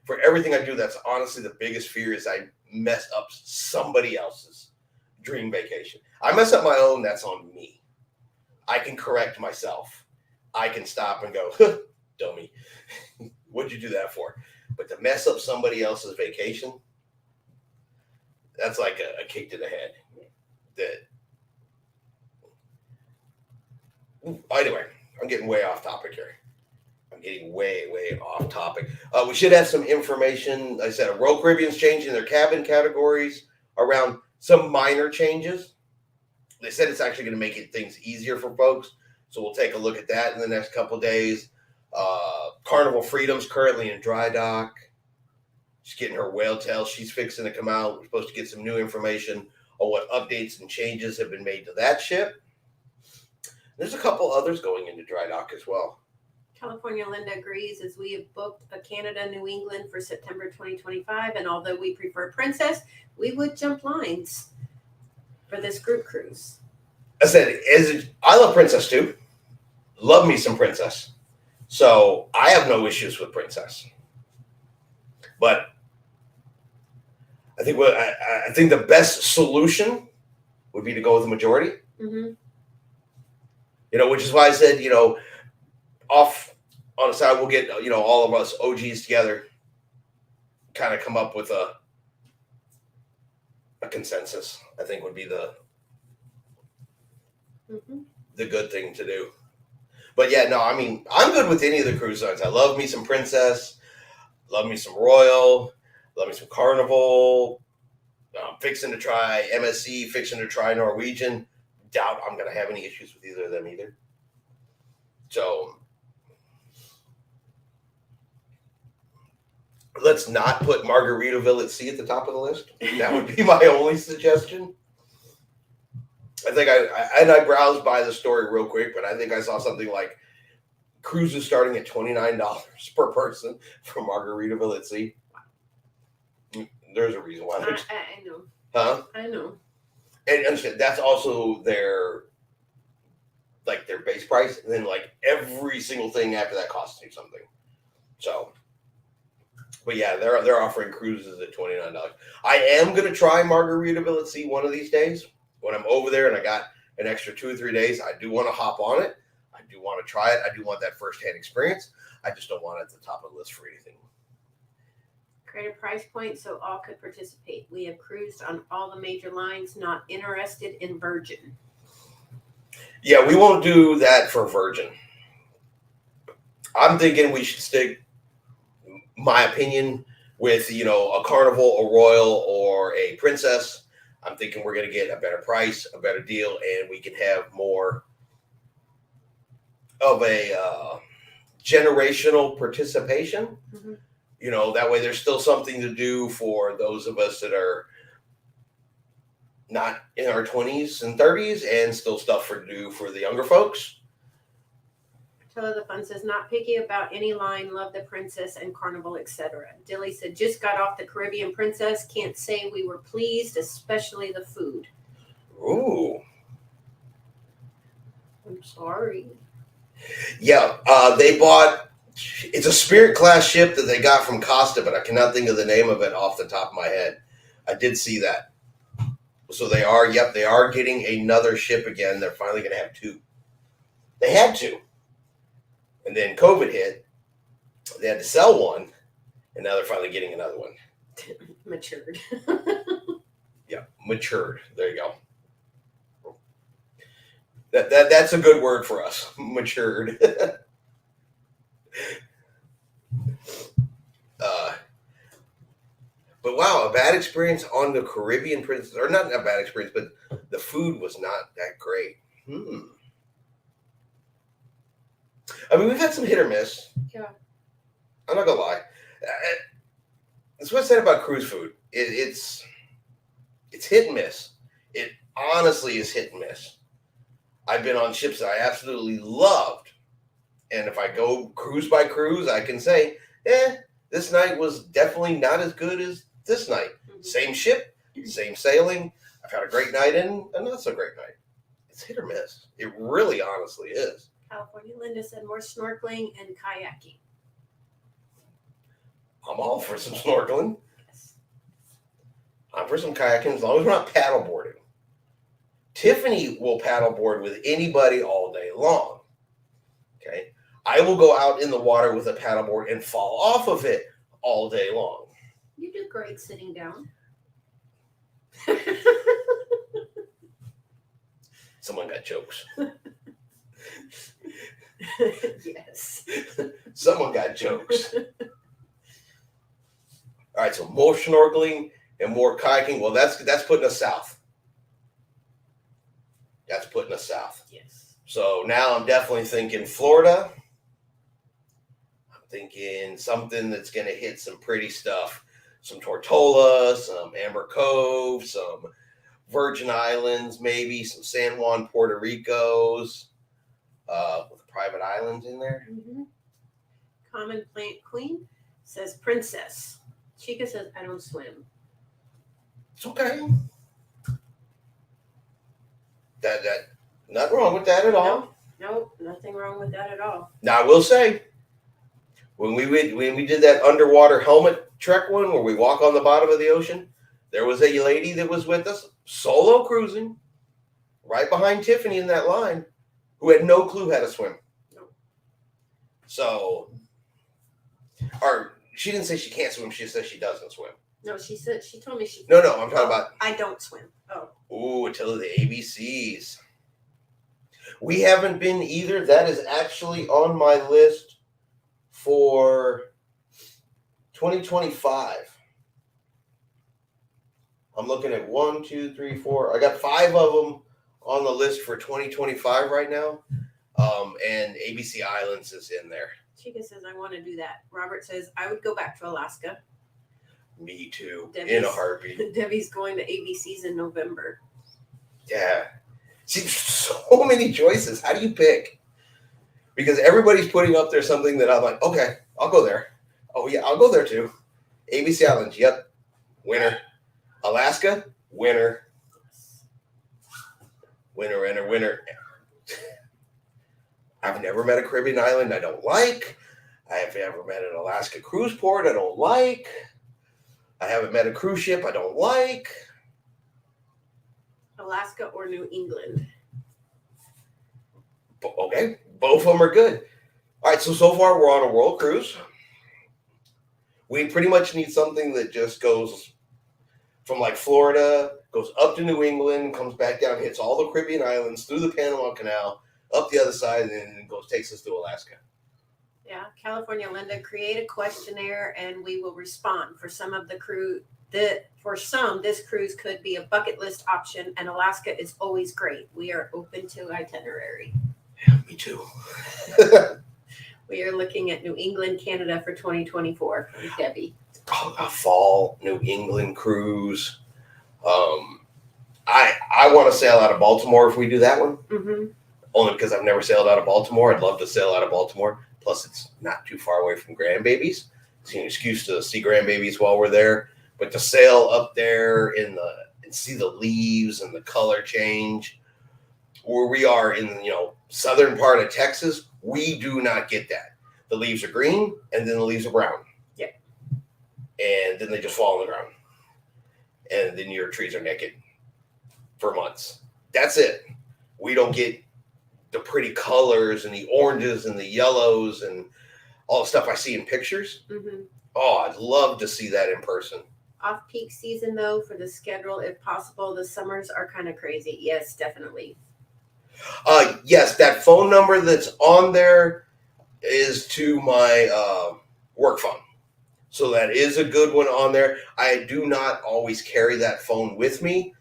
for everything I do. That's honestly the biggest fear is I mess up somebody else's dream vacation. I mess up my own. That's on me. I can correct myself. I can stop and go, dummy. What'd you do that for? But to mess up somebody else's vacation, that's like a kick to the head. Anyway, I'm getting way off topic here. I'm getting way off topic. We should have some information. Like I said, Royal Caribbean's changing their cabin categories around some minor changes. They said it's actually going to make things easier for folks. So we'll take a look at that in the next couple of days. Carnival Freedom's currently in dry dock. She's getting her whale tail. She's fixing to come out. We're supposed to get some new information on what updates and changes have been made to that ship. There's a couple others going into dry dock as well. California Linda agrees as we have booked a Canada New England for September 2025. And although we prefer Princess, we would jump lines for this group cruise. I said, I love Princess too. Love me some Princess. So I have no issues with Princess. But I think the best solution would be to go with the majority. Mm-hmm. Which is why I said, off on the side, we'll get, all of us OGs together, kind of come up with a consensus, I think would be the good thing to do. But yeah, no, I mean, I'm good with any of the cruise lines. I love me some Princess, love me some Royal, love me some Carnival. I'm fixing to try MSC, fixing to try Norwegian. Doubt I'm going to have any issues with either of them either. So let's not put Margaritaville at sea at the top of the list. That would be my only suggestion. I think I browsed by the story real quick, but I think I saw something like cruises starting at $29 per person from Margaritaville at sea. There's a reason why. I know. Huh? I know. And understand that's also their base price, and then like every single thing after that costs you something. So, but yeah, they're offering cruises at $29. I am gonna try Margaritaville at sea one of these days when I'm over there and I got an extra 2 or 3 days. I do want to hop on it. I do want to try it. I do want that firsthand experience. I just don't want it at the top of the list for anything. Create a price point so all could participate. We have cruised on all the major lines, not interested in Virgin. Yeah, we won't do that for Virgin. I'm thinking we should stick, my opinion, with a Carnival, a Royal, or a Princess. I'm thinking we're going to get a better price, a better deal, and we can have more of a generational participation. Mm-hmm. That way there's still something to do for those of us that are not in our 20s and 30s, and still stuff to do for the younger folks. Tilla the Fun says, not picky about any line, love the Princess and Carnival, etc. Dilly said, just got off the Caribbean Princess. Can't say we were pleased, especially the food. Ooh. I'm sorry. Yeah, they bought, it's a Spirit class ship that they got from Costa, but I cannot think of the name of it off the top of my head. I did see that. So they are getting another ship again. They're finally going to have 2. They had 2. And then COVID hit. They had to sell one, and now they're finally getting another one. Matured. Yeah, matured. There you go. That's a good word for us. Matured. But wow, a bad experience on the Caribbean Princess, or not a bad experience, but the food was not that great. I mean, we've had some hit or miss. Yeah. I'm not gonna lie. That's what I said about cruise food. It's hit and miss. It honestly is hit and miss. I've been on ships that I absolutely loved, and if I go cruise by cruise, I can say, this night was definitely not as good as this night. Mm-hmm. Same ship, same sailing. I've had a great night and a not so great night. It's hit or miss. It really honestly is. California Linda said more snorkeling and kayaking. I'm all for some snorkeling. Yes. I'm for some kayaking as long as we're not paddleboarding. Tiffany will paddleboard with anybody all day long. Okay. I will go out in the water with a paddleboard and fall off of it all day long. You do great sitting down. Someone got jokes. Yes. Someone got jokes. All right, so more snorkeling and more kayaking. Well, that's putting us south. That's putting us south. Yes. So now I'm definitely thinking Florida. I'm thinking something that's going to hit some pretty stuff. Some Tortola, some Amber Cove, some Virgin Islands, maybe some San Juan, Puerto Ricos, with private islands in there. Mm-hmm. Common Plant Queen says Princess. Chica says I don't swim. It's okay. That nothing wrong with that at all. Nope, nothing wrong with that at all. Now I will say, when we did that underwater helmet trek one where we walk on the bottom of the ocean, there was a lady that was with us solo cruising right behind Tiffany in that line who had no clue how to swim. Nope. So, or she didn't say she can't swim. She said she doesn't swim. No, she told me she. No, I'm talking about. I don't swim. Oh. Ooh, Attila the ABCs. We haven't been either. That is actually on my list for 2025. I'm looking at 1, 2, 3, 4. I got 5 of them on the list for 2025 right now. And ABC Islands is in there. Chica says, I want to do that. Robert says, I would go back to Alaska. Me too. In Debbie's- a heartbeat. Debbie's going to ABC's in November. Yeah. See, so many choices. How do you pick? Because everybody's putting up there something that I'm like, okay, I'll go there. Oh, yeah, I'll go there too. ABC Islands, yep. Winner. Alaska, winner. Winner, winner, winner. I've never met a Caribbean island I don't like. I have never met an Alaska cruise port I don't like. I haven't met a cruise ship I don't like. Alaska or New England. Okay, both of them are good. All right, so far we're on a world cruise. We pretty much need something that just goes from like Florida, goes up to New England, comes back down, hits all the Caribbean islands, through the Panama Canal, up the other side, and then takes us to Alaska. Yeah, California Linda, create a questionnaire and we will respond. For some of the crew, this cruise could be a bucket list option, and Alaska is always great. We are open to itinerary. Yeah, me too. We are looking at New England, Canada for 2024 from Debbie. A fall New England cruise. I want to sail out of Baltimore if we do that one. Mm-hmm. Only because I've never sailed out of Baltimore. I'd love to sail out of Baltimore. Plus, it's not too far away from grandbabies. It's an excuse to see grandbabies while we're there. But to sail up there and see the leaves and the color change, where we are in southern part of Texas, we do not get that. The leaves are green and then the leaves are brown. Yeah. And then they just fall on the ground. And then your trees are naked for months. That's it. We don't get the pretty colors and the oranges and the yellows and all the stuff I see in pictures. Mm-hmm. Oh, I'd love to see that in person. Off-peak season, though, for the schedule, if possible. The summers are kind of crazy. Yes, definitely. Yes, that phone number that's on there is to my work phone. So that is a good one on there. I do not always carry that phone with me.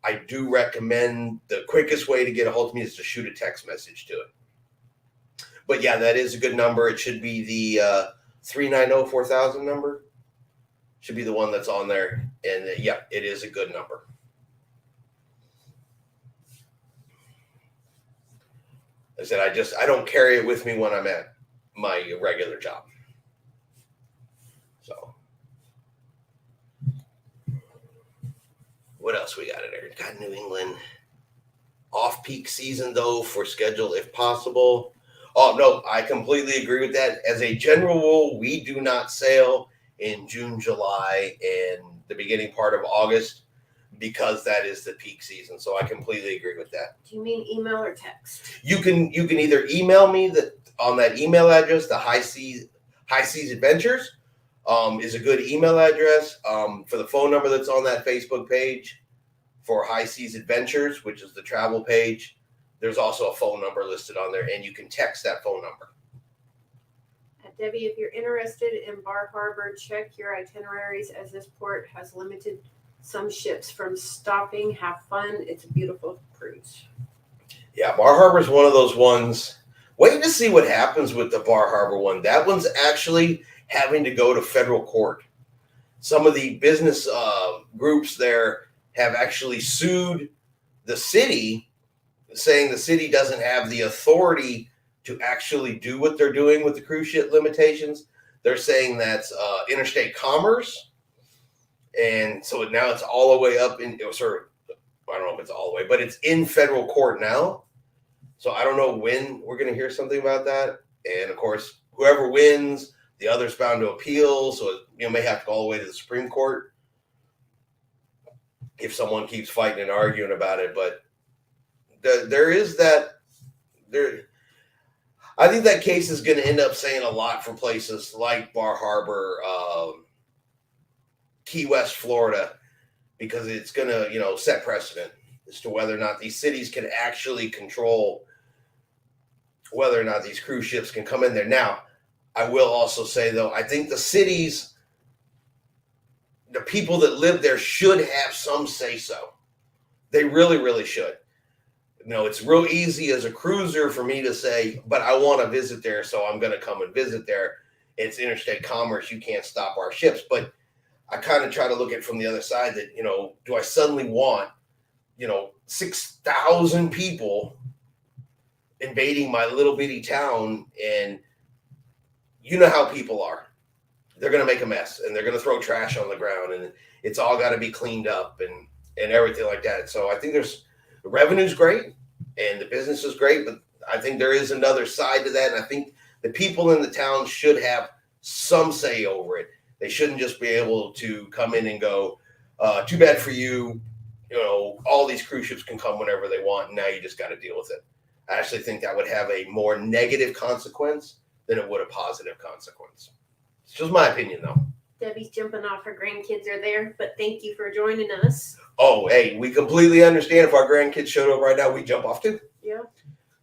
I do recommend the quickest way to get a hold of me is to shoot a text message to it. But yeah, that is a good number. It should be the 390-4000 number. Should be the one that's on there. And yeah, it is a good number. I said, I don't carry it with me when I'm at my regular job. So what else we got in there? Got New England. Off-peak season, though, for schedule if possible. Oh, no, I completely agree with that. As a general rule, we do not sail in June, July, and the beginning part of August because that is the peak season. So I completely agree with that. Do you mean email or text? You can either email me on that email address, the High Seas Adventures is a good email address. For the phone number that's on that Facebook page for High Seas Adventures, which is the travel page, there's also a phone number listed on there, and you can text that phone number. Debbie, if you're interested in Bar Harbor, check your itineraries as this port has limited some ships from stopping. Have fun. It's a beautiful cruise. Yeah, Bar Harbor is one of those ones. Wait to see what happens with the Bar Harbor one. That one's actually having to go to federal court. Some of the business groups there have actually sued the city, saying the city doesn't have the authority to actually do what they're doing with the cruise ship limitations. They're saying that's interstate commerce. And so now it's all the way up in, I don't know if it's all the way, but it's in federal court now. So I don't know when we're going to hear something about that. And of course, whoever wins, the other's bound to appeal. So it may have to go all the way to the Supreme Court if someone keeps fighting and arguing about it. But there is that there. I think that case is going to end up saying a lot for places like Bar Harbor, Key West, Florida, because it's going to, set precedent as to whether or not these cities can actually control whether or not these cruise ships can come in there. Now, I will also say, though, I think the cities, the people that live there should have some say-so. They really, really should. It's real easy as a cruiser for me to say, but I want to visit there, so I'm going to come and visit there. It's interstate commerce. You can't stop our ships. But I kind of try to look at it from the other side that, do I suddenly want, 6,000 people invading my little bitty town? And you know how people are. They're going to make a mess and they're going to throw trash on the ground and it's all got to be cleaned up and everything like that. So I think the revenue's great and the business is great, but I think there is another side to that. And I think the people in the town should have some say over it. They shouldn't just be able to come in and go, too bad for you. All these cruise ships can come whenever they want. And now you just got to deal with it. I actually think that would have a more negative consequence than it would a positive consequence. It's just my opinion, though. Debbie's jumping off. Her grandkids are there, but thank you for joining us. Oh, hey, we completely understand if our grandkids showed up right now, we jump off too. Yeah.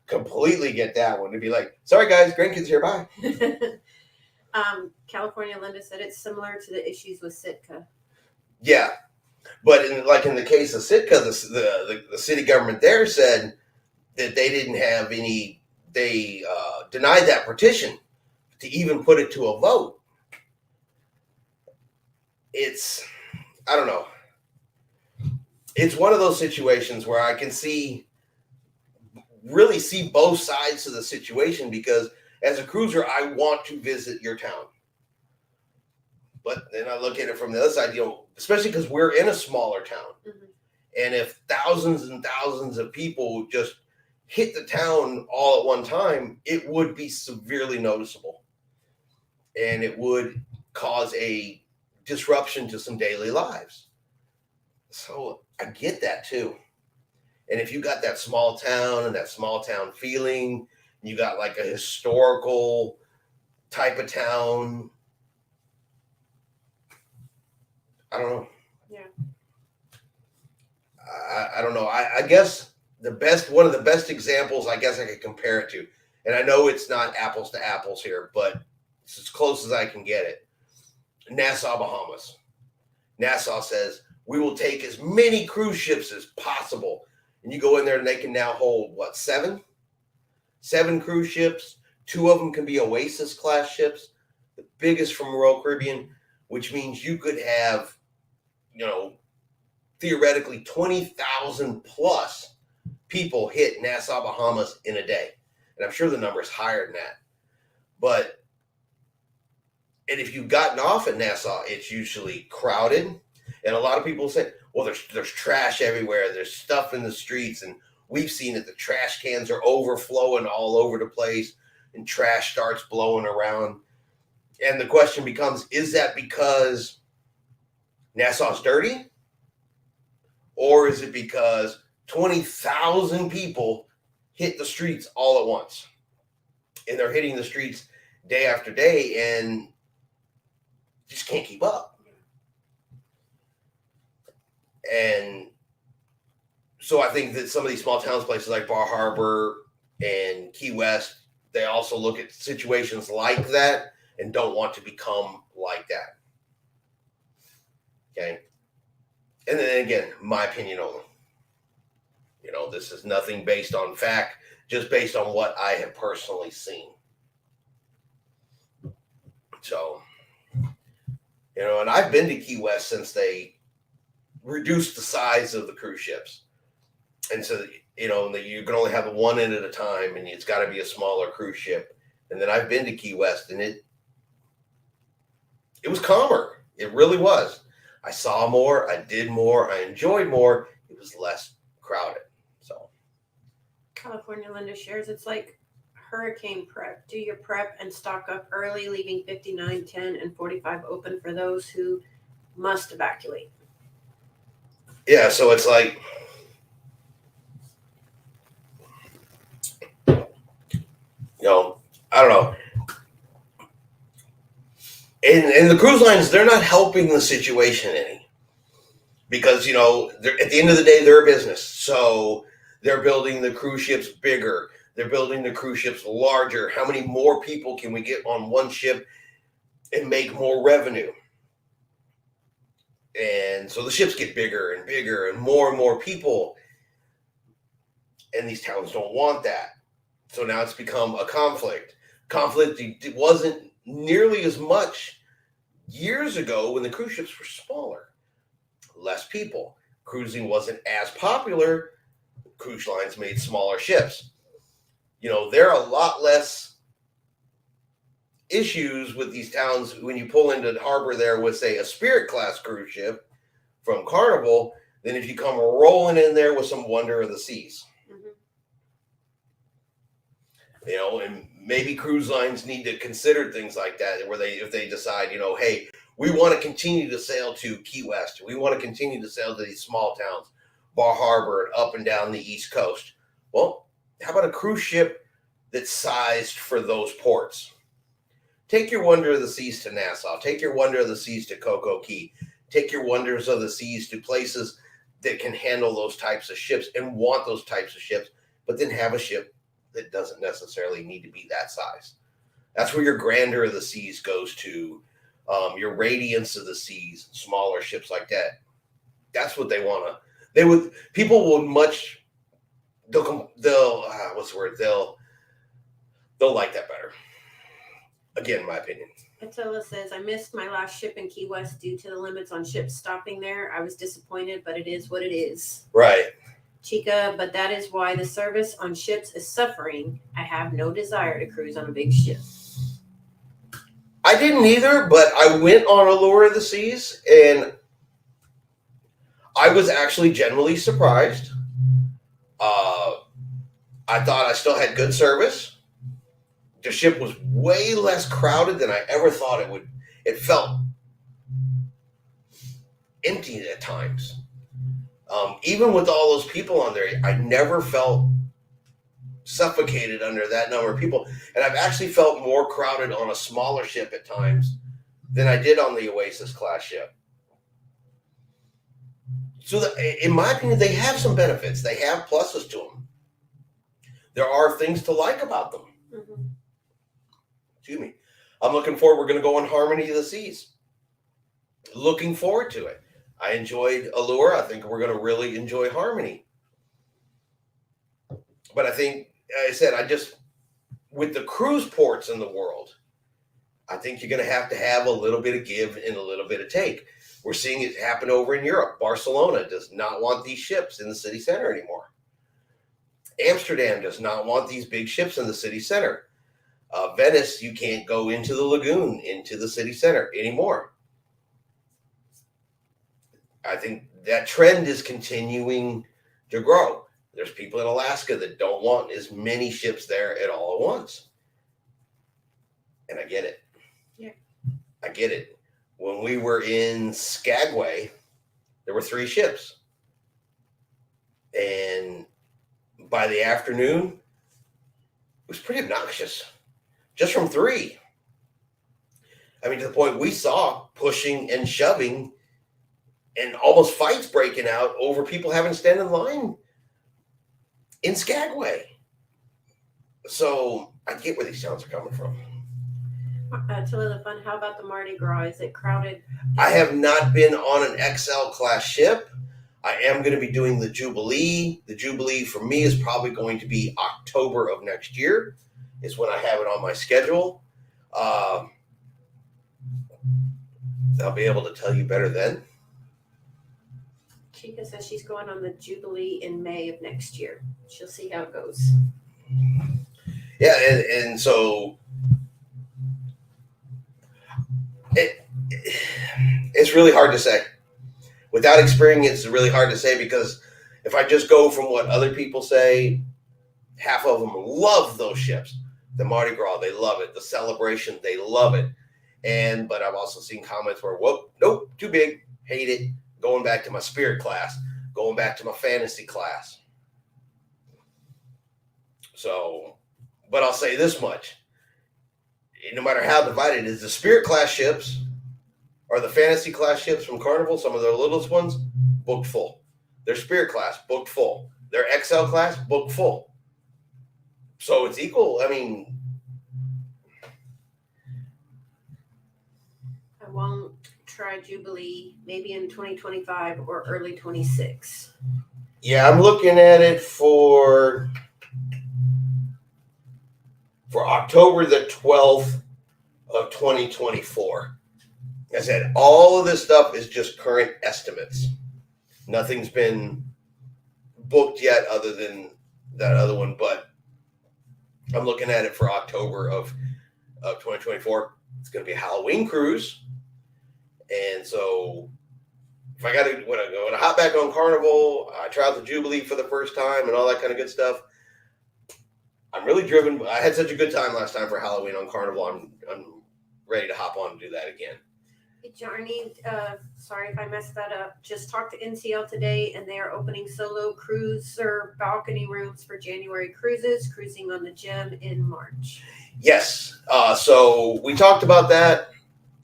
Completely get that one. To be like, sorry guys, grandkids here, bye. California Linda said it's similar to the issues with Sitka. Yeah, but in the case of Sitka, the city government there said that they didn't have any. They denied that petition to even put it to a vote. I don't know. It's one of those situations where I can really see both sides of the situation, because as a cruiser, I want to visit your town. But then I look at it from the other side, especially because we're in a smaller town. Mm-hmm. And if thousands and thousands of people just hit the town all at one time, it would be severely noticeable. And it would cause a disruption to some daily lives. So I get that too. And if you got that small town and that small town feeling, you got like a historical type of town, I don't know. Yeah. I don't know. I guess one of the best examples I guess I could compare it to, and I know it's not apples to apples here, but it's as close as I can get it. Nassau, Bahamas. Nassau says, we will take as many cruise ships as possible. And you go in there and they can now hold, what, 7? 7 cruise ships. 2 of them can be Oasis class ships, the biggest from Royal Caribbean, which means you could have, theoretically 20,000 plus people hit Nassau, Bahamas in a day. And I'm sure the number is higher than that. And if you've gotten off at Nassau, it's usually crowded. And a lot of people say, well, there's trash everywhere. There's stuff in the streets. And we've seen it. The trash cans are overflowing all over the place and trash starts blowing around. And the question becomes, is that because Nassau's dirty? Or is it because 20,000 people hit the streets all at once? And they're hitting the streets day after day and just can't keep up. And so I think that some of these small towns, places like Bar Harbor and Key West, they also look at situations like that and don't want to become like that. Okay. And then again, my opinion only. This is nothing based on fact, just based on what I have personally seen. So, and I've been to Key West since they reduced the size of the cruise ships. And so, that you can only have one in at a time and it's got to be a smaller cruise ship. And then I've been to Key West and it was calmer. It really was. I saw more, I did more, I enjoyed more. It was less crowded. So California Linda shares, it's like hurricane prep. Do your prep and stock up early, leaving 59, 10, and 45 open for those who must evacuate. Yeah, so it's like, I don't know. And the cruise lines, they're not helping the situation any. Because, they're, at the end of the day, they're a business. So they're building the cruise ships bigger. They're building the cruise ships larger. How many more people can we get on one ship and make more revenue? And so the ships get bigger and bigger and more people. And these towns don't want that. So now it's become a conflict. Conflict it wasn't nearly as much years ago when the cruise ships were smaller, less people. Cruising wasn't as popular. Cruise lines made smaller ships. There are a lot less issues with these towns when you pull into the harbor there with, say, a Spirit class cruise ship from Carnival than if you come rolling in there with some Wonder of the Seas. And maybe cruise lines need to consider things like that, where if they decide, hey, we want to continue to sail to Key West, we want to continue to sail to these small towns, Bar Harbor, and up and down the East Coast. Well, how about a cruise ship that's sized for those ports? Take your Wonder of the Seas to Nassau. Take your Wonder of the Seas to Coco Key. Take your Wonders of the Seas to places that can handle those types of ships and want those types of ships, but then have a ship that doesn't necessarily need to be that size. That's where your Grandeur of the Seas goes to, your Radiance of the Seas, smaller ships like that. That's what they want to. People will much. They'll what's the word? They'll like that better. Again, my opinion. Attila says, I missed my last ship in Key West due to the limits on ships stopping there. I was disappointed, but it is what it is. Right. Chica, but that is why the service on ships is suffering. I have no desire to cruise on a big ship. I didn't either, but I went on Allure of the Seas, and I was actually genuinely surprised. I thought I still had good service. The ship was way less crowded than I ever thought it would. It felt empty at times. Even with all those people on there, I never felt suffocated under that number of people. And I've actually felt more crowded on a smaller ship at times than I did on the Oasis class ship. So in my opinion, they have some benefits. They have pluses to them. There are things to like about them. Mm-hmm. Excuse me. I'm looking forward. We're going to go on Harmony of the Seas. Looking forward to it. I enjoyed Allure. I think we're going to really enjoy Harmony. But I think, like I said, with the cruise ports in the world, I think you're going to have a little bit of give and a little bit of take. We're seeing it happen over in Europe. Barcelona does not want these ships in the city center anymore. Amsterdam does not want these big ships in the city center. Venice, you can't go into the lagoon, into the city center anymore. I think that trend is continuing to grow. There's people in Alaska that don't want as many ships there at all at once. And I get it. Yeah. I get it. When we were in Skagway, there were 3 ships. And by the afternoon, it was pretty obnoxious. Just from 3. I mean, to the point we saw pushing and shoving and almost fights breaking out over people having to stand in line in Skagway. So I get where these towns are coming from. Attila the Fun, how about the Mardi Gras? Is it crowded? I have not been on an XL class ship. I am going to be doing the Jubilee. The Jubilee for me is probably going to be October of next year is when I have it on my schedule. I'll be able to tell you better then. Chica says she's going on the Jubilee in May of next year. She'll see how it goes. Yeah, and so it's really hard to say. Without experience, it's really hard to say, because if I just go from what other people say, half of them love those ships. The Mardi Gras, they love it. The Celebration, they love it. But I've also seen comments where, whoa, nope, too big, hate it. Going back to my Spirit class, going back to my Fantasy class. So, but I'll say this much. No matter how divided it is, the Spirit class ships or the Fantasy class ships from Carnival, some of their littlest ones, booked full. Their Spirit class, booked full. Their XL class, booked full. So it's equal. I mean, I won't try Jubilee, maybe in 2025 or early 26. Yeah, I'm looking at it for October the 12th of 2024. Like I said, all of this stuff is just current estimates. Nothing's been booked yet other than that other one, but I'm looking at it for October of 2024. It's going to be a Halloween cruise. And so if I got to, when I hop back on Carnival, I try out the Jubilee for the first time and all that kind of good stuff. I'm really driven. I had such a good time last time for Halloween on Carnival. I'm ready to hop on and do that again. Journey, sorry if I messed that up. Just talked to NCL today, and they are opening solo cruiser balcony rooms for January cruises, cruising on the Gem in March. Yes. So we talked about that.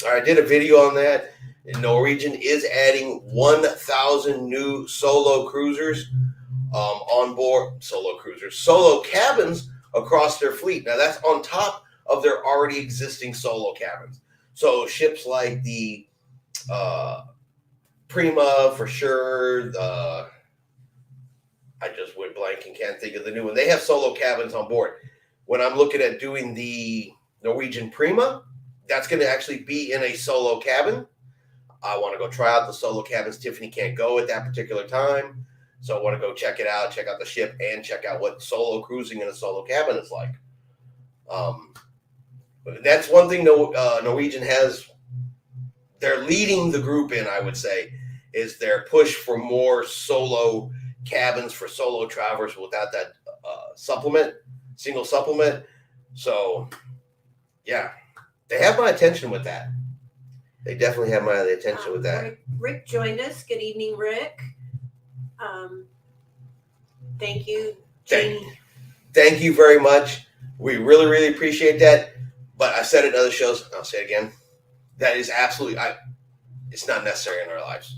I did a video on that. Norwegian is adding 1,000 new solo cruisers on board. Solo cabins across their fleet. Now that's on top of their already existing solo cabins. So ships like the Prima, for sure. I just went blank and can't think of the new one. They have solo cabins on board. When I'm looking at doing the Norwegian Prima, that's going to actually be in a solo cabin. I want to go try out the solo cabins. Tiffany can't go at that particular time, so I want to go check it out, check out the ship, and check out what solo cruising in a solo cabin is like. That's one thing Norwegian has. They're leading the group in, I would say, is their push for more solo cabins for solo travelers without that single supplement. So, yeah, they have my attention with that. They definitely have my attention with that. Rick joined us. Good evening, Rick. Thank you, Jamie. Thank you very much. We really, really appreciate that. But I said it in other shows, and I'll say it again. That is absolutely, it's not necessary in our lives.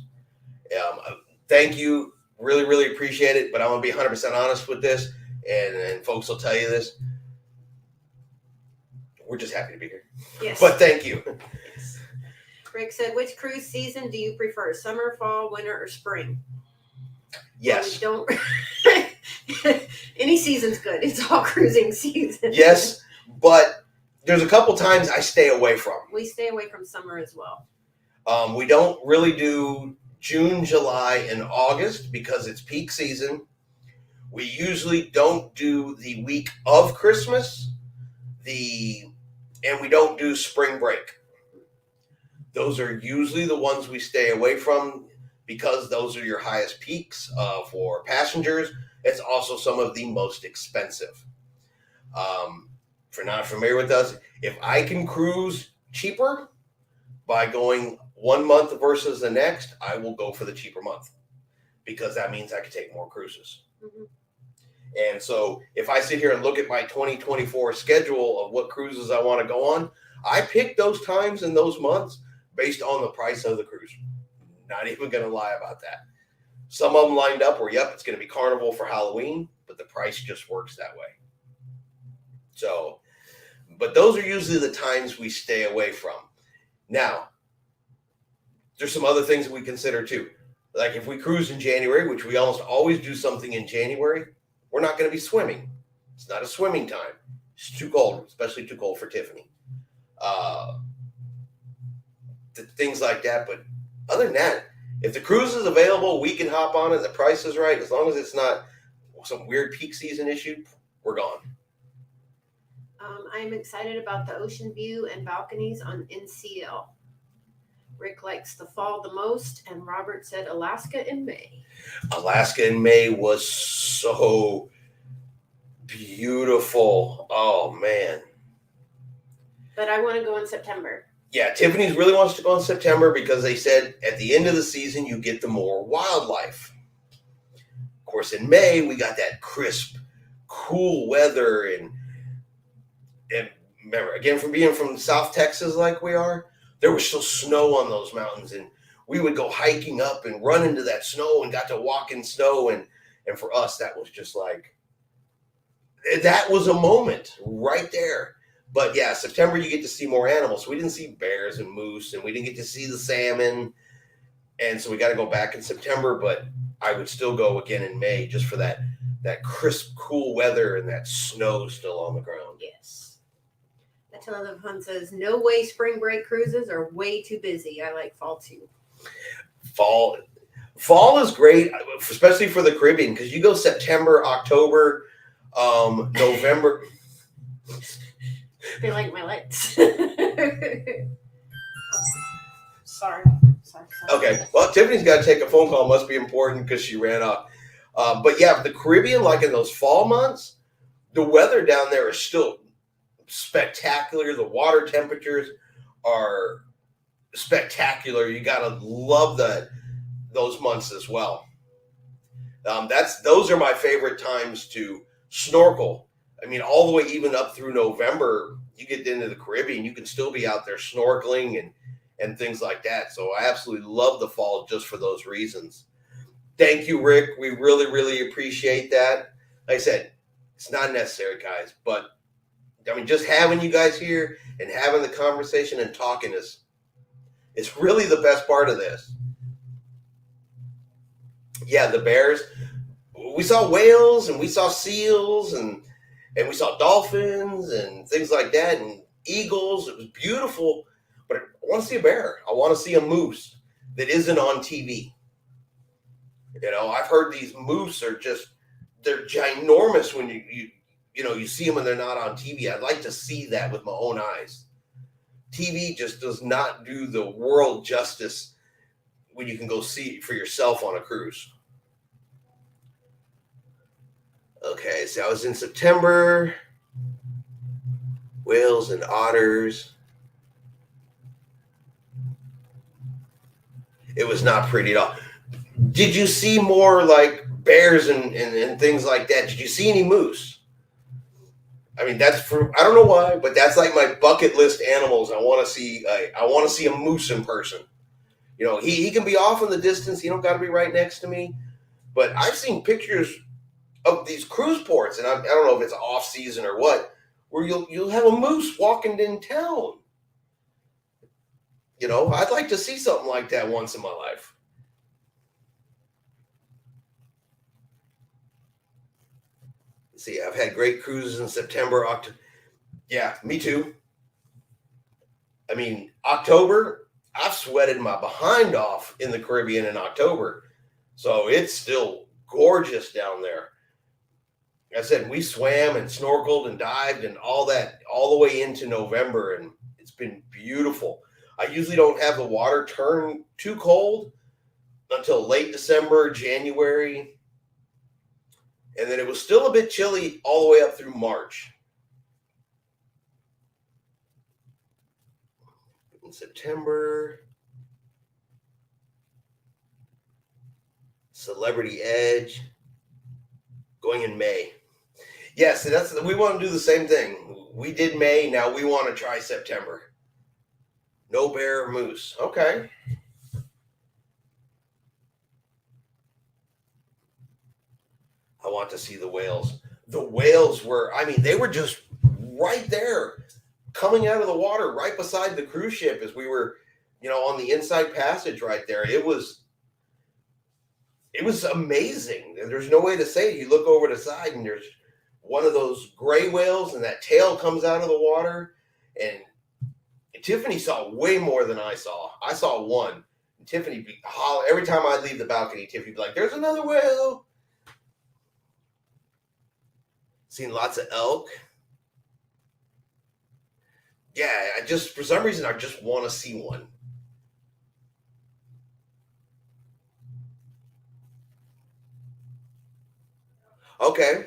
Thank you. Really, really appreciate it. But I want to be 100% honest with this, and folks will tell you this. We're just happy to be here. Yes. But thank you. Rick said, which cruise season do you prefer? Summer, fall, winter, or spring? Yes. Well, we don't. Any season's good. It's all cruising season. Yes, but there's a couple times I stay away from. We stay away from summer as well. We don't really do June, July, and August because it's peak season. We usually don't do the week of Christmas, and we don't do spring break. Those are usually the ones we stay away from because those are your highest peaks for passengers. It's also some of the most expensive. If you're not familiar with us, if I can cruise cheaper by going 1 month versus the next, I will go for the cheaper month because that means I can take more cruises. Mm-hmm. And so if I sit here and look at my 2024 schedule of what cruises I want to go on, I pick those times and those months based on the price of the cruise. Not even going to lie about that. Some of them lined up where, yep, it's going to be Carnival for Halloween, but the price just works that way. So, but those are usually the times we stay away from. Now, there's some other things that we consider too. Like if we cruise in January, which we almost always do something in January, we're not going to be swimming. It's not a swimming time. It's too cold, especially too cold for Tiffany. Things like that. But other than that, if the cruise is available, we can hop on it. The price is right. As long as it's not some weird peak season issue, we're gone. I'm excited about the ocean view and balconies on NCL. Rick likes the fall the most, and Robert said Alaska in May. Alaska in May was so beautiful. Oh, man. But I want to go in September. Yeah, Tiffany's really wants to go in September because they said at the end of the season, you get the more wildlife. Of course, in May, we got that crisp, cool weather. And remember, again, from being from South Texas like we are, there was still snow on those mountains. And we would go hiking up and run into that snow and got to walk in snow. And for us, that was just like, that was a moment right there. But yeah, September you get to see more animals. So we didn't see bears and moose, and we didn't get to see the salmon. And so we got to go back in September. But I would still go again in May just for that crisp, cool weather and that snow still on the ground. Yes. Attila Hunt says, no way spring break cruises are way too busy. I like fall too. Fall is great, especially for the Caribbean, because you go September, October, November. They like my legs. Sorry. Okay. Well, Tiffany's got to take a phone call. Must be important because she ran off. But yeah, the Caribbean, like in those fall months, the weather down there is still spectacular. The water temperatures are spectacular. You got to love those months as well. Those are my favorite times to snorkel. I mean, all the way even up through November, you get into the Caribbean, you can still be out there snorkeling and things like that. So I absolutely love the fall just for those reasons. Thank you, Rick. We really, really appreciate that. Like I said, it's not necessary, guys, but I mean, just having you guys here and having the conversation and talking is really the best part of this. Yeah, the bears. We saw whales and we saw seals and we saw dolphins and things like that and eagles. It was beautiful, but I want to see a bear. I want to see a moose that isn't on TV. You know, I've heard these moose are they're ginormous when you see them and they're not on TV. I'd like to see that with my own eyes. TV just does not do the world justice when you can go see it for yourself on a cruise. Okay, so I was in September. Whales and otters. It was not pretty at all. Did you see more like bears and things like that? Did you see any moose? I mean, I don't know why, but that's like my bucket list animals. I want to see a moose in person. You know, he can be off in the distance. He don't got to be right next to me. But I've seen pictures of these cruise ports, and I don't know if it's off season or what, where you'll have a moose walking in town. You know, I'd like to see something like that once in my life. See, I've had great cruises in September, October. Yeah, me too. I mean, October, I've sweated my behind off in the Caribbean in October. So it's still gorgeous down there. Like I said, we swam and snorkeled and dived and all that all the way into November, and it's been beautiful. I usually don't have the water turn too cold until late December, January. And then it was still a bit chilly all the way up through March. In September, Celebrity Edge, going in May. Yes, we want to do the same thing. We did May, now we want to try September. No bear or moose. Okay. I want to see the whales. The whales they were just right there, coming out of the water right beside the cruise ship as we were, on the inside passage right there. It was amazing. There's no way to say it. You look over the side and there's one of those gray whales and that tail comes out of the water. And Tiffany saw way more than I saw. I saw one. And Tiffany be holler every time I leave the balcony. Tiffany be like, "There's another whale." Seen lots of elk. Yeah, for some reason, I just want to see one. Okay.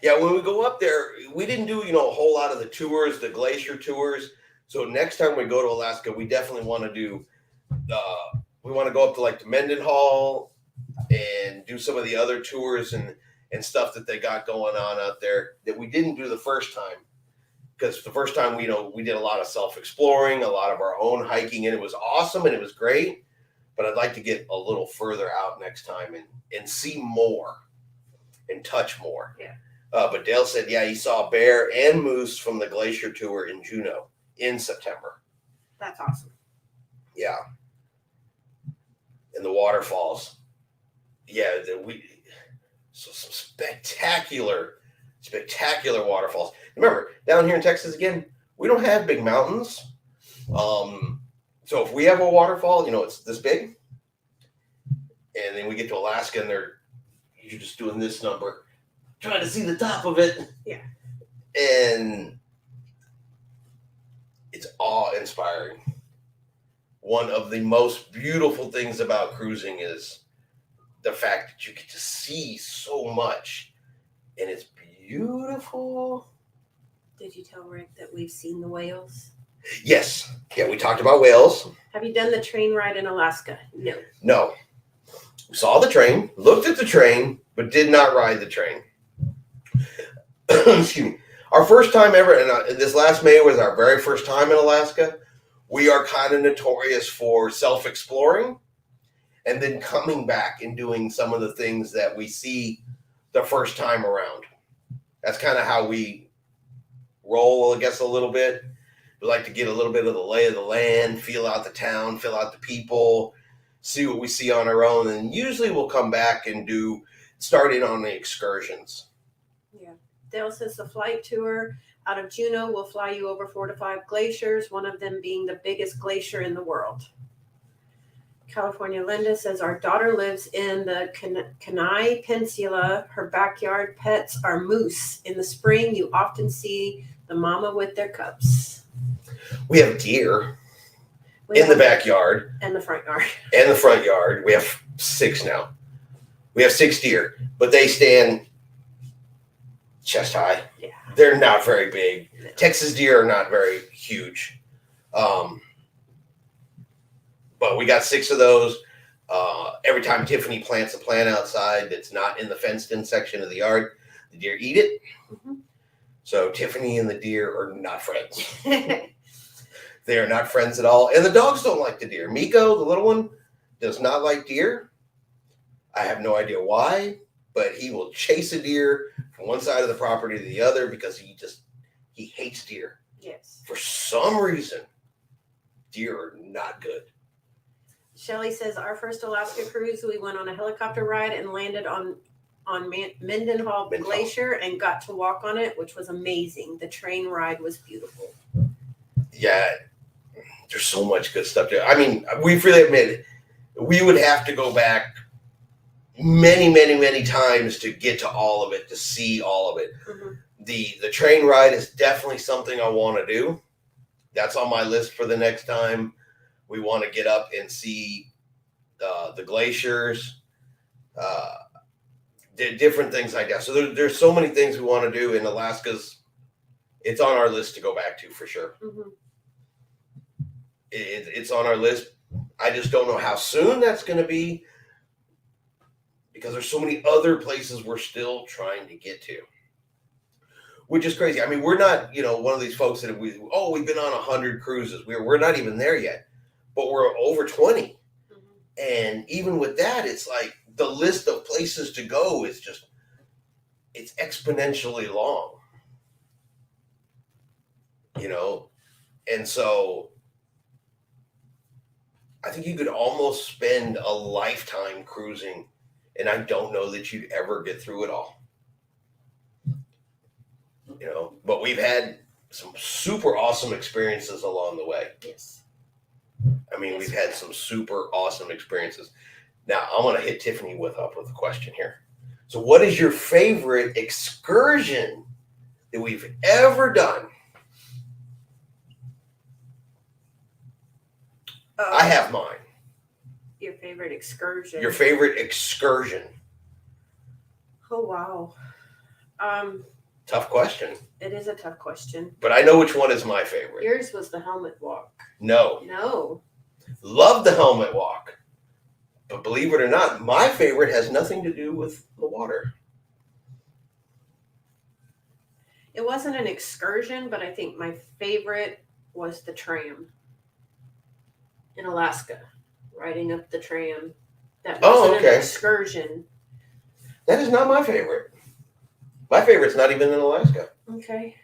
Yeah, when we go up there, we didn't do, a whole lot of the tours, the glacier tours. So next time we go to Alaska, we definitely want to do, we want to go up to like the Mendenhall and do some of the other tours and stuff that they got going on out there that we didn't do the first time. Because the first time we did a lot of self-exploring, a lot of our own hiking, and it was awesome and it was great. But I'd like to get a little further out next time and see more and touch more. Yeah. But Dale said, yeah, he saw bear and moose from the glacier tour in Juneau in September. That's awesome. Yeah. And the waterfalls. yeah, some spectacular waterfalls. Remember, down here in Texas again, we don't have big mountains. So if we have a waterfall, it's this big, and then we get to Alaska and you're just doing this number, trying to see the top of it. Yeah. And it's awe-inspiring. One of the most beautiful things about cruising is the fact that you get to see so much, and it's beautiful. Did you tell Rick that we've seen the whales? Yes. Yeah, we talked about whales. Have you done the train ride in Alaska? No. No. We saw the train, looked at the train, but did not ride the train. Excuse me. Our first time ever, and this last May was our very first time in Alaska. We are kind of notorious for self-exploring and then coming back and doing some of the things that we see the first time around. That's kind of how we roll, I guess, a little bit. We like to get a little bit of the lay of the land, feel out the town, feel out the people, see what we see on our own, and usually we'll come back and start in on the excursions. Yeah. Dale says the flight tour out of Juneau will fly you over 4 to 5 glaciers, one of them being the biggest glacier in the world. California Linda says our daughter lives in the Kenai Peninsula. Her backyard pets are moose. In the spring, you often see the mama with their cubs. We have deer in the backyard. And the front yard. And the front yard. We have 6 now. We have 6 deer, but they stand chest high. Yeah. They're not very big. No. Texas deer are not very huge. But we got 6 of those. Every time Tiffany plants a plant outside that's not in the fenced-in section of the yard, the deer eat it. Mm-hmm. So Tiffany and the deer are not friends. They are not friends at all. And the dogs don't like the deer. Miko, the little one, does not like deer. I have no idea why, but he will chase a deer from one side of the property to the other because he hates deer. Yes. For some reason, deer are not good. Shelly says our first Alaska cruise, we went on a helicopter ride and landed on Mendenhall Glacier and got to walk on it, which was amazing. The train ride was beautiful. Yeah, there's so much good stuff there. I mean, we freely admit it. We would have to go back many times to get to all of it, to see all of it. Mm-hmm. The train ride is definitely something I want to do. That's on my list for the next time. We want to get up and see the glaciers, different things like that. So there's so many things we want to do in Alaska's. It's on our list to go back to for sure. Mm-hmm. It's on our list. I just don't know how soon that's going to be because there's so many other places we're still trying to get to, which is crazy. I mean, we're not, one of these folks that we've been on 100 cruises. We're not even there yet, but we're over 20. Mm-hmm. And even with that, it's like the list of places to go is it's exponentially long, and so I think you could almost spend a lifetime cruising, and I don't know that you'd ever get through it all. But we've had some super awesome experiences along the way. Yes. I mean, we've had some super awesome experiences. Now, I'm going to hit Tiffany with a question here. So what is your favorite excursion that we've ever done? I have mine. Your favorite excursion. Your favorite excursion. Oh, wow. Tough question. It is a tough question. But I know which one is my favorite. Yours was the helmet walk. No. Love the helmet walk. But believe it or not, my favorite has nothing to do with the water. It wasn't an excursion, but I think my favorite was the tram in Alaska, riding up the tram. That wasn't an excursion. That is not my favorite. My favorite's not even in Alaska. Okay.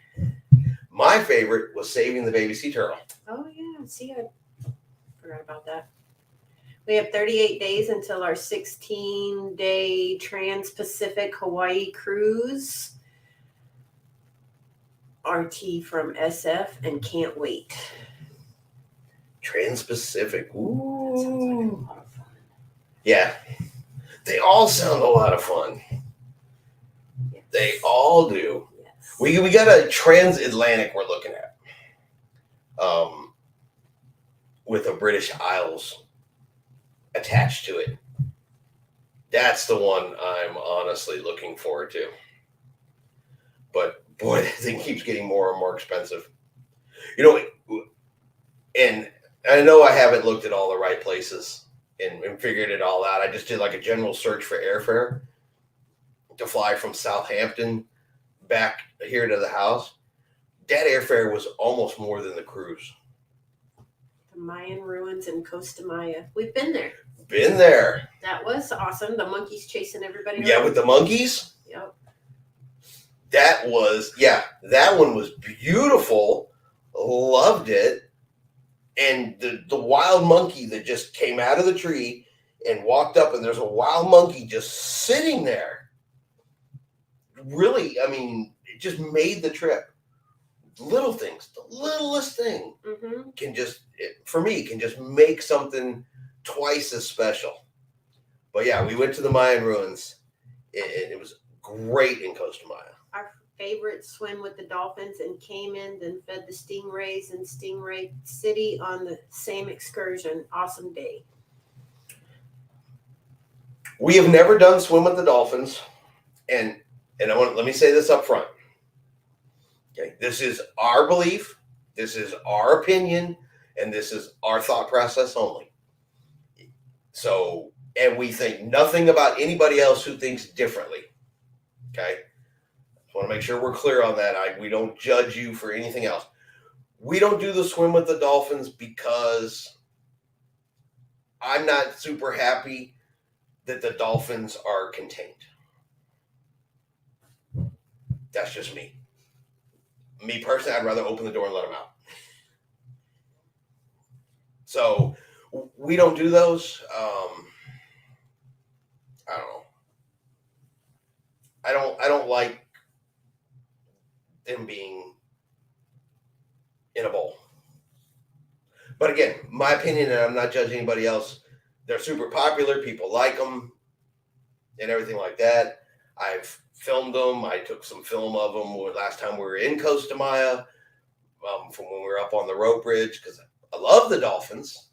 My favorite was saving the baby sea turtle. Oh, yeah. See, I forgot about that. We have 38 days until our 16-day Trans-Pacific Hawaii cruise. RT from SF and can't wait. Trans-Pacific. That sounds like a Ooh. lot of fun. Yeah. They all sound a lot of fun. Yes. They all do. Yes. We got a transatlantic we're looking at. With a British Isles attached to it. That's the one I'm honestly looking forward to. But boy, that thing keeps getting more and more expensive. You know, and I know I haven't looked at all the right places and figured it all out. I just did like a general search for airfare to fly from Southampton back here to the house. That airfare was almost more than the cruise. The Mayan ruins in Costa Maya. We've been there. Been there. That was awesome. The monkeys chasing everybody around. Yeah, with the monkeys. Yep. That one was beautiful. Loved it. And the wild monkey that just came out of the tree and walked up, and there's a wild monkey just sitting there. Really, I mean, it just made the trip. Little things, the littlest thing can just make something twice as special. But yeah, we went to the Mayan ruins. It was great in Costa Maya. Our favorite swim with the dolphins and came in, then fed the stingrays in Stingray City on the same excursion. Awesome day. We have never done swim with the dolphins, and let me say this up front. Okay, this is our belief, this is our opinion, and this is our thought process only. So, and we think nothing about anybody else who thinks differently. Okay? Just want to make sure we're clear on that. We don't judge you for anything else. We don't do the swim with the dolphins because I'm not super happy that the dolphins are contained. That's just me. Me personally, I'd rather open the door and let them out. So we don't do those. I don't know. I don't like them being in a bowl. But again, my opinion, and I'm not judging anybody else. They're super popular. People like them and everything like that. I've filmed them. I took some film of them last time we were in Costa Maya, from when we were up on the rope bridge, because I love the dolphins.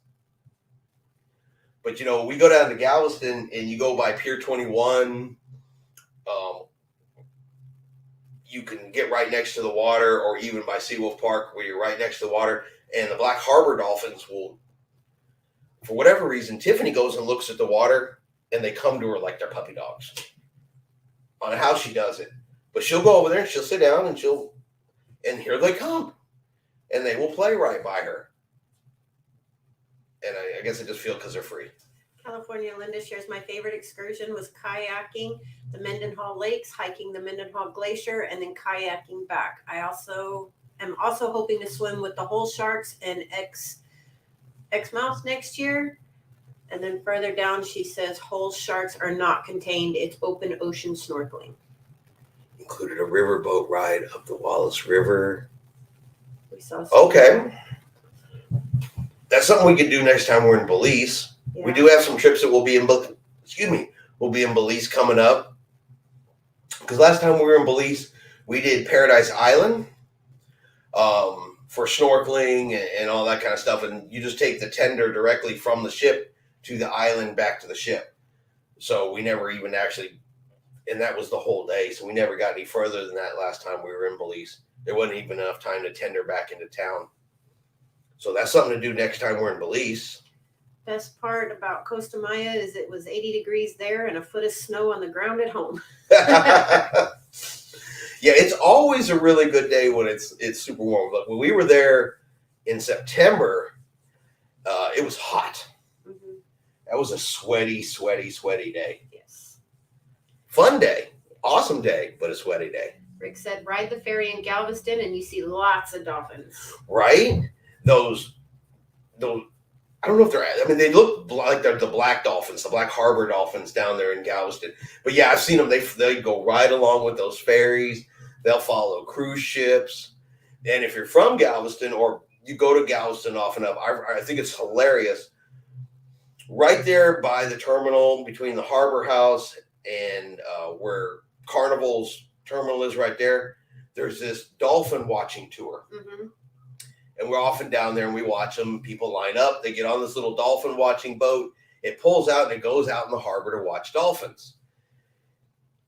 But, you know, we go down to Galveston and you go by Pier 21. You can get right next to the water, or even by Seawolf Park where you're right next to the water. And the Black Harbor dolphins will, for whatever reason, Tiffany goes and looks at the water and they come to her like they're puppy dogs. On how she does it. But she'll go over there and she'll sit down and here they come. And they will play right by her. And I guess I just feel because they're free. California Linda shares my favorite excursion was kayaking the Mendenhall Lakes, hiking the Mendenhall Glacier, and then kayaking back. I am also hoping to swim with the whole sharks and Exmouth next year. And then further down, she says whole sharks are not contained. It's open ocean snorkeling. Included a riverboat ride up the Wallace River. We saw okay. That's something we could do next time we're in Belize. Yeah. We do have some trips that will be in Belize coming up. Because last time we were in Belize, we did Paradise Island for snorkeling and all that kind of stuff. And you just take the tender directly from the ship to the island back to the ship. So we never even actually, and that was the whole day. So we never got any further than that last time we were in Belize. There wasn't even enough time to tender back into town. So that's something to do next time we're in Belize. Best part about Costa Maya is it was 80 degrees there and a foot of snow on the ground at home. Yeah, it's always a really good day when it's super warm. But when we were there in September, it was hot. Mm-hmm. That was a sweaty day. Yes. Fun day. Awesome day, but a sweaty day. Rick said, ride the ferry in Galveston and you see lots of dolphins. Right? Those I don't know if they're. I mean, they look like they're the black dolphins, the Black Harbor dolphins down there in Galveston. But yeah, I've seen them. They go right along with those ferries. They'll follow cruise ships. And if you're from Galveston or you go to Galveston often enough, I think it's hilarious. Right there by the terminal between the Harbor House and where Carnival's terminal is, right there. There's this dolphin watching tour. Mm-hmm. And we're often down there and we watch them. People line up. They get on this little dolphin watching boat. It pulls out and it goes out in the harbor to watch dolphins.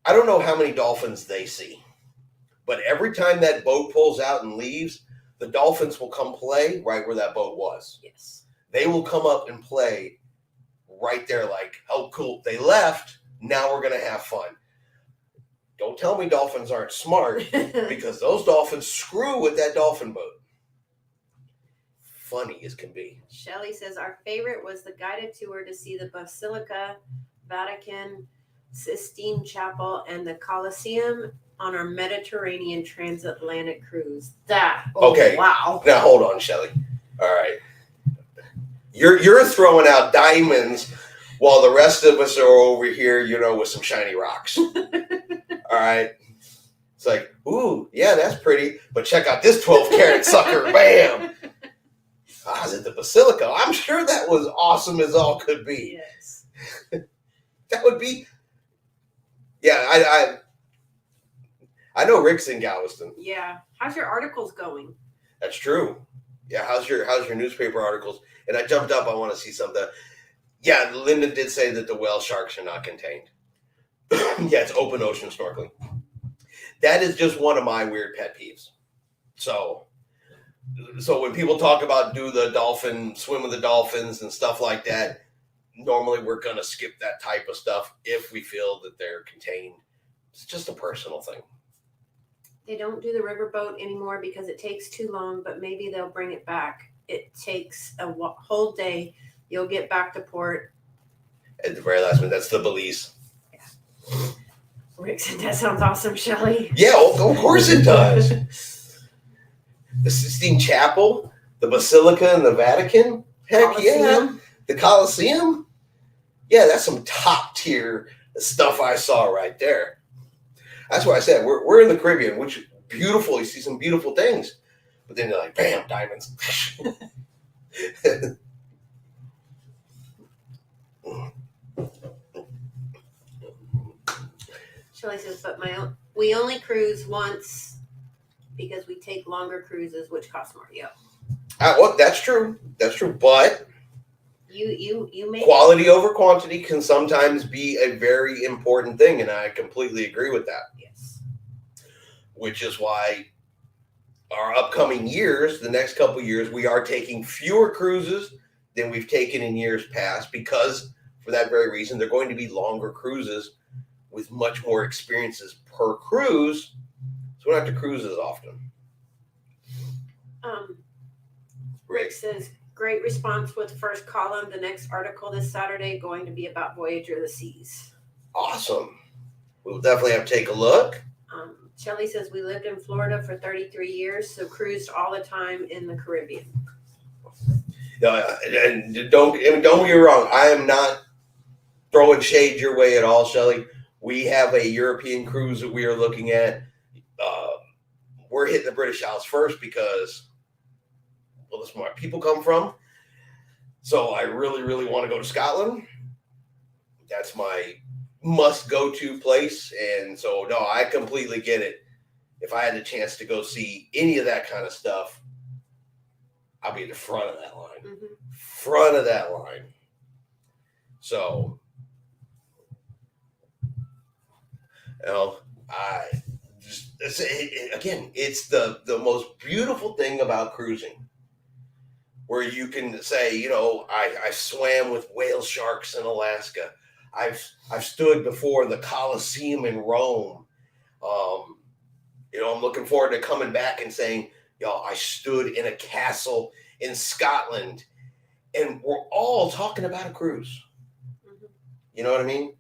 I don't know how many dolphins they see, but every time that boat pulls out and leaves, the dolphins will come play right where that boat was. Yes. They will come up and play right there like, oh, cool. They left. Now we're going to have fun. Don't tell me dolphins aren't smart because those dolphins screw with that dolphin boat. Funny as can be. Shelly says our favorite was the guided tour to see the Basilica, Vatican, Sistine Chapel, and the Colosseum on our Mediterranean transatlantic cruise. Okay. Wow. Now hold on, Shelly. All right. You're throwing out diamonds while the rest of us are over here, with some shiny rocks. All right. It's like, ooh, yeah, that's pretty. But check out this 12-karat sucker. Bam. I was at the Basilica. I'm sure that was awesome as all could be. Yes. That would be. Yeah, I know Rick's in Galveston. Yeah. How's your articles going? That's true. Yeah, how's your newspaper articles? And I jumped up. I want to see something. Yeah, Linda did say that the whale sharks are not contained. Yeah, it's open ocean snorkeling. That is just one of my weird pet peeves. So when people talk about do the dolphin, swim with the dolphins and stuff like that, normally we're going to skip that type of stuff if we feel that they're contained. It's just a personal thing. They don't do the riverboat anymore because it takes too long, but maybe they'll bring it back. It takes a whole day. You'll get back to port. At the very last minute, that's the Belize. Yeah. Rick said, that sounds awesome, Shelly. Yeah, of course it does. The Sistine Chapel, the Basilica and the Vatican. Heck yeah. The Colosseum. Yeah, that's some top tier stuff I saw right there. That's why I said we're in the Caribbean, which is beautiful. You see some beautiful things. But then they're like, bam, diamonds. Shelly says, but we only cruise once because we take longer cruises, which cost more. Yeah. Well, that's true. That's true. But you make quality over quantity can sometimes be a very important thing, and I completely agree with that. Yes. Which is why our upcoming years, the next couple years, we are taking fewer cruises than we've taken in years past because for that very reason, they're going to be longer cruises with much more experiences per cruise. So we don't have to cruise as often. Rick says, great response with first column. The next article this Saturday going to be about Voyager of the Seas. Awesome. We'll definitely have to take a look. Shelly says, we lived in Florida for 33 years, so cruised all the time in the Caribbean. And don't get me wrong. I am not throwing shade your way at all, Shelly. We have a European cruise that we are looking at. We're hitting the British Isles first because, well, that's where my people come from. So I really, really want to go to Scotland. That's my must-go-to place. And so, no, I completely get it. If I had the chance to go see any of that kind of stuff, I'll be at the front of that line. Mm-hmm. Front of that line. So, again, it's the most beautiful thing about cruising, where you can say, I swam with whale sharks in Alaska. I've stood before the Colosseum in Rome. I'm looking forward to coming back and saying, I stood in a castle in Scotland, and we're all talking about a cruise. Mm-hmm. You know what I mean?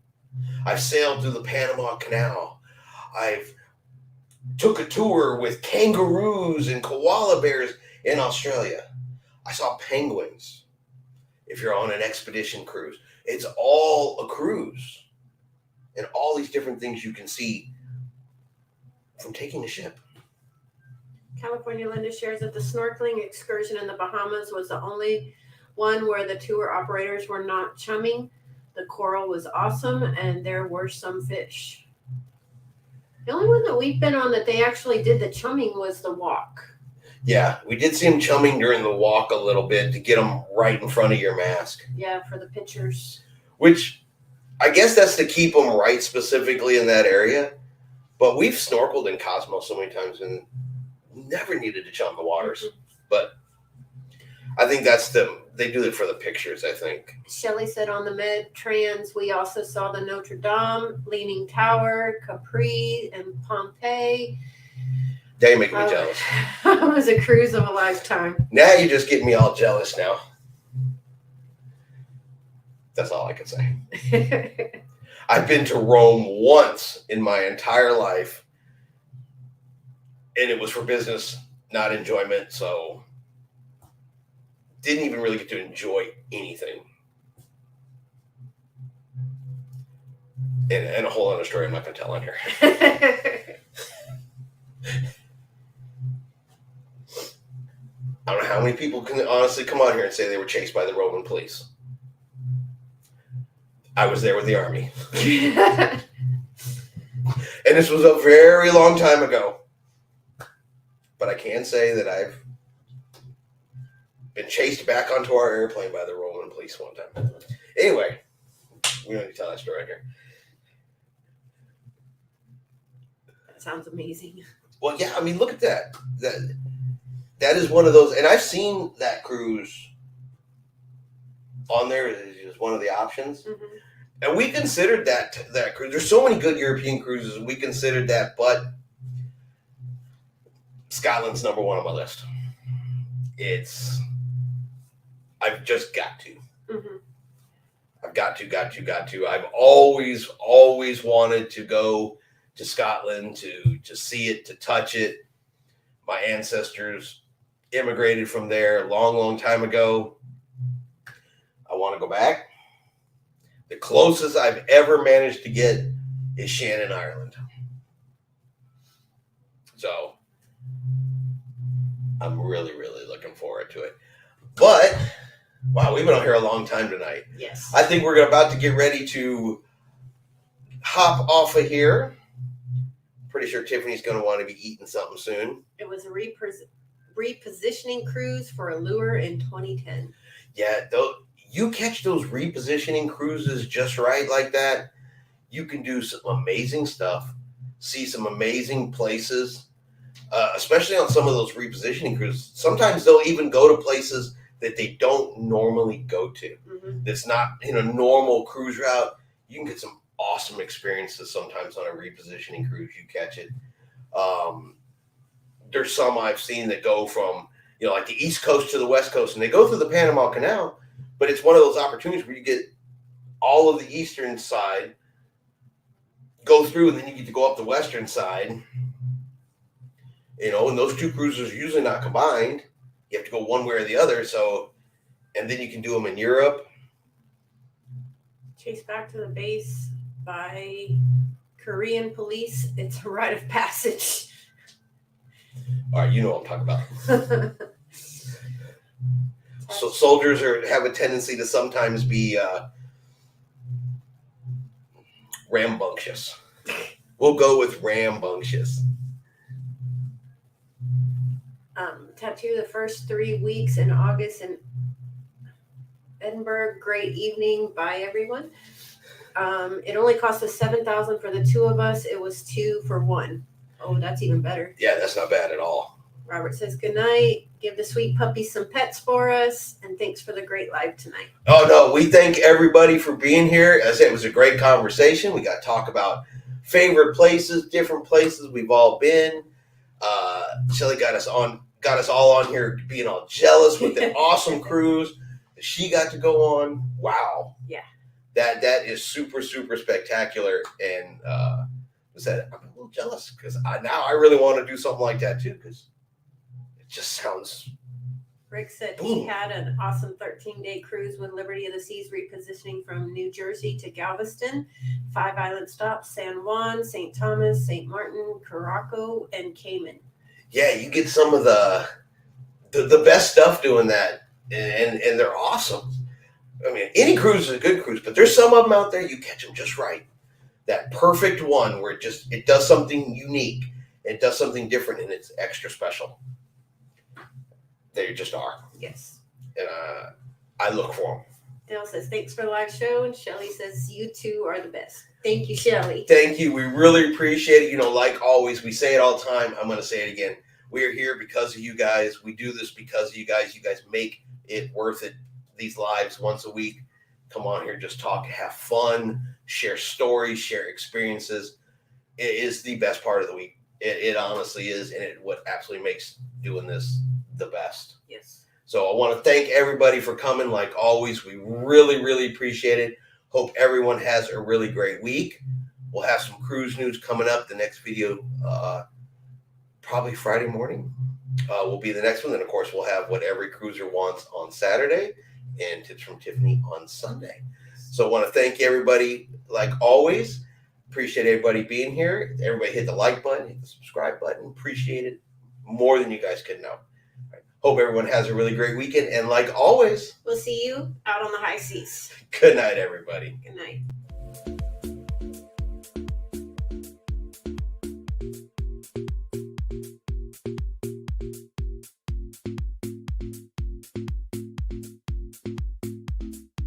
I've sailed through the Panama Canal. I've took a tour with kangaroos and koala bears in Australia. I saw penguins. if you're on an expedition cruise. It's all a cruise. And all these different things you can see from taking a ship. California Linda shares that the snorkeling excursion in the Bahamas was the only one where the tour operators were not chumming. The coral was awesome, and there were some fish. The only one that we've been on that they actually did the chumming was the walk. Yeah, we did see them chumming during the walk a little bit to get them right in front of your mask. Yeah, for the pictures. Which, I guess that's to keep them right specifically in that area. But we've snorkeled in Cosmo so many times and never needed to chum the waters. Mm-hmm. But I think they do it for the pictures, I think. Shelley said on the Med Trans, we also saw the Notre Dame, Leaning Tower, Capri, and Pompeii. They make me jealous. It was a cruise of a lifetime. Now you just get me all jealous now. That's all I can say. I've been to Rome once in my entire life, and it was for business, not enjoyment, so didn't even really get to enjoy anything. And a whole other story I'm not going to tell on here. I don't know how many people can honestly come on here and say they were chased by the Roman police. I was there with the army. And this was a very long time ago. But I can say that I've been chased back onto our airplane by the Roman police one time. Anyway, we don't need to tell that story right here. That sounds amazing. Well, yeah, I mean, look at that. That is one of those, and I've seen that cruise on there as one of the options. Mm-hmm. And we considered that cruise. There's so many good European cruises, and we considered that, but Scotland's number one on my list. I've just got to. Mm-hmm. I've got to. I've always wanted to go to Scotland to see it, to touch it. My ancestors immigrated from there a long time ago. I want to go back. The closest I've ever managed to get is Shannon, Ireland. So I'm really looking forward to it. But wow, we've been on here a long time tonight. Yes. I think we're about to get ready to hop off of here. Pretty sure Tiffany's going to want to be eating something soon. It was a repositioning cruise for Allure in 2010. Yeah, you catch those repositioning cruises just right like that, you can do some amazing stuff, see some amazing places, especially on some of those repositioning cruises. Sometimes they'll even go to places that they don't normally go to. Mm-hmm. That's not in a normal cruise route. You can get some awesome experiences sometimes on a repositioning cruise. You catch it. There's some I've seen that go from, like the East Coast to the West Coast, and they go through the Panama Canal, but it's one of those opportunities where you get all of the eastern side, go through, and then you get to go up the western side. And those two cruises are usually not combined. You have to go one way or the other. So, and then you can do them in Europe. Chased back to the base by Korean police. It's a rite of passage. All right, you know what I'm talking about. So soldiers have a tendency to sometimes be rambunctious. We'll go with rambunctious. Tattoo the first 3 weeks in August in Edinburgh. Great evening. Bye, everyone. It only cost us $7,000 for the two of us. It was 2 for 1. Oh, that's even better. Yeah, that's not bad at all. Robert says, good night. Give the sweet puppy some pets for us. And thanks for the great live tonight. Oh, no. We thank everybody for being here. As I said, it was a great conversation. We got to talk about favorite places, different places we've all been. Shelly got us all on here being all jealous with the awesome cruise that she got to go on. Wow. Yeah. That is super spectacular. And I'm a little jealous because now I really want to do something like that too, because it just sounds Rick said Boom. he had an awesome 13-day cruise with Liberty of the Seas, repositioning from New Jersey to Galveston. 5 island stops: San Juan, St. Thomas, St. Martin, Caraco, and Cayman. Yeah, you get some of the best stuff doing that, and they're awesome. I mean, any cruise is a good cruise, but there's some of them out there you catch them just right. That perfect one where it does something unique, it does something different, and it's extra special. They just are. Yes. And I look for them. Dale says, thanks for the live show. And Shelly says, you two are the best. Thank you, Shelly. Thank you. We really appreciate it. Like always, we say it all the time. I'm going to say it again. We are here because of you guys. We do this because of you guys. You guys make it worth it. These lives once a week. Come on here, just talk, have fun, share stories, share experiences. It is the best part of the week. It honestly is, and what absolutely makes doing this the best. Yes. So I want to thank everybody for coming. Like always, we really, really appreciate it. Hope everyone has a really great week. We'll have some cruise news coming up. The next video, probably Friday morning, will be the next one. Then, of course, we'll have what every cruiser wants on Saturday and tips from Tiffany on Sunday. So I want to thank everybody, like always. Appreciate everybody being here. Everybody hit the like button, hit the subscribe button. Appreciate it more than you guys could know. Hope everyone has a really great weekend. And like always, we'll see you out on the high seas. Good night, everybody. Good night.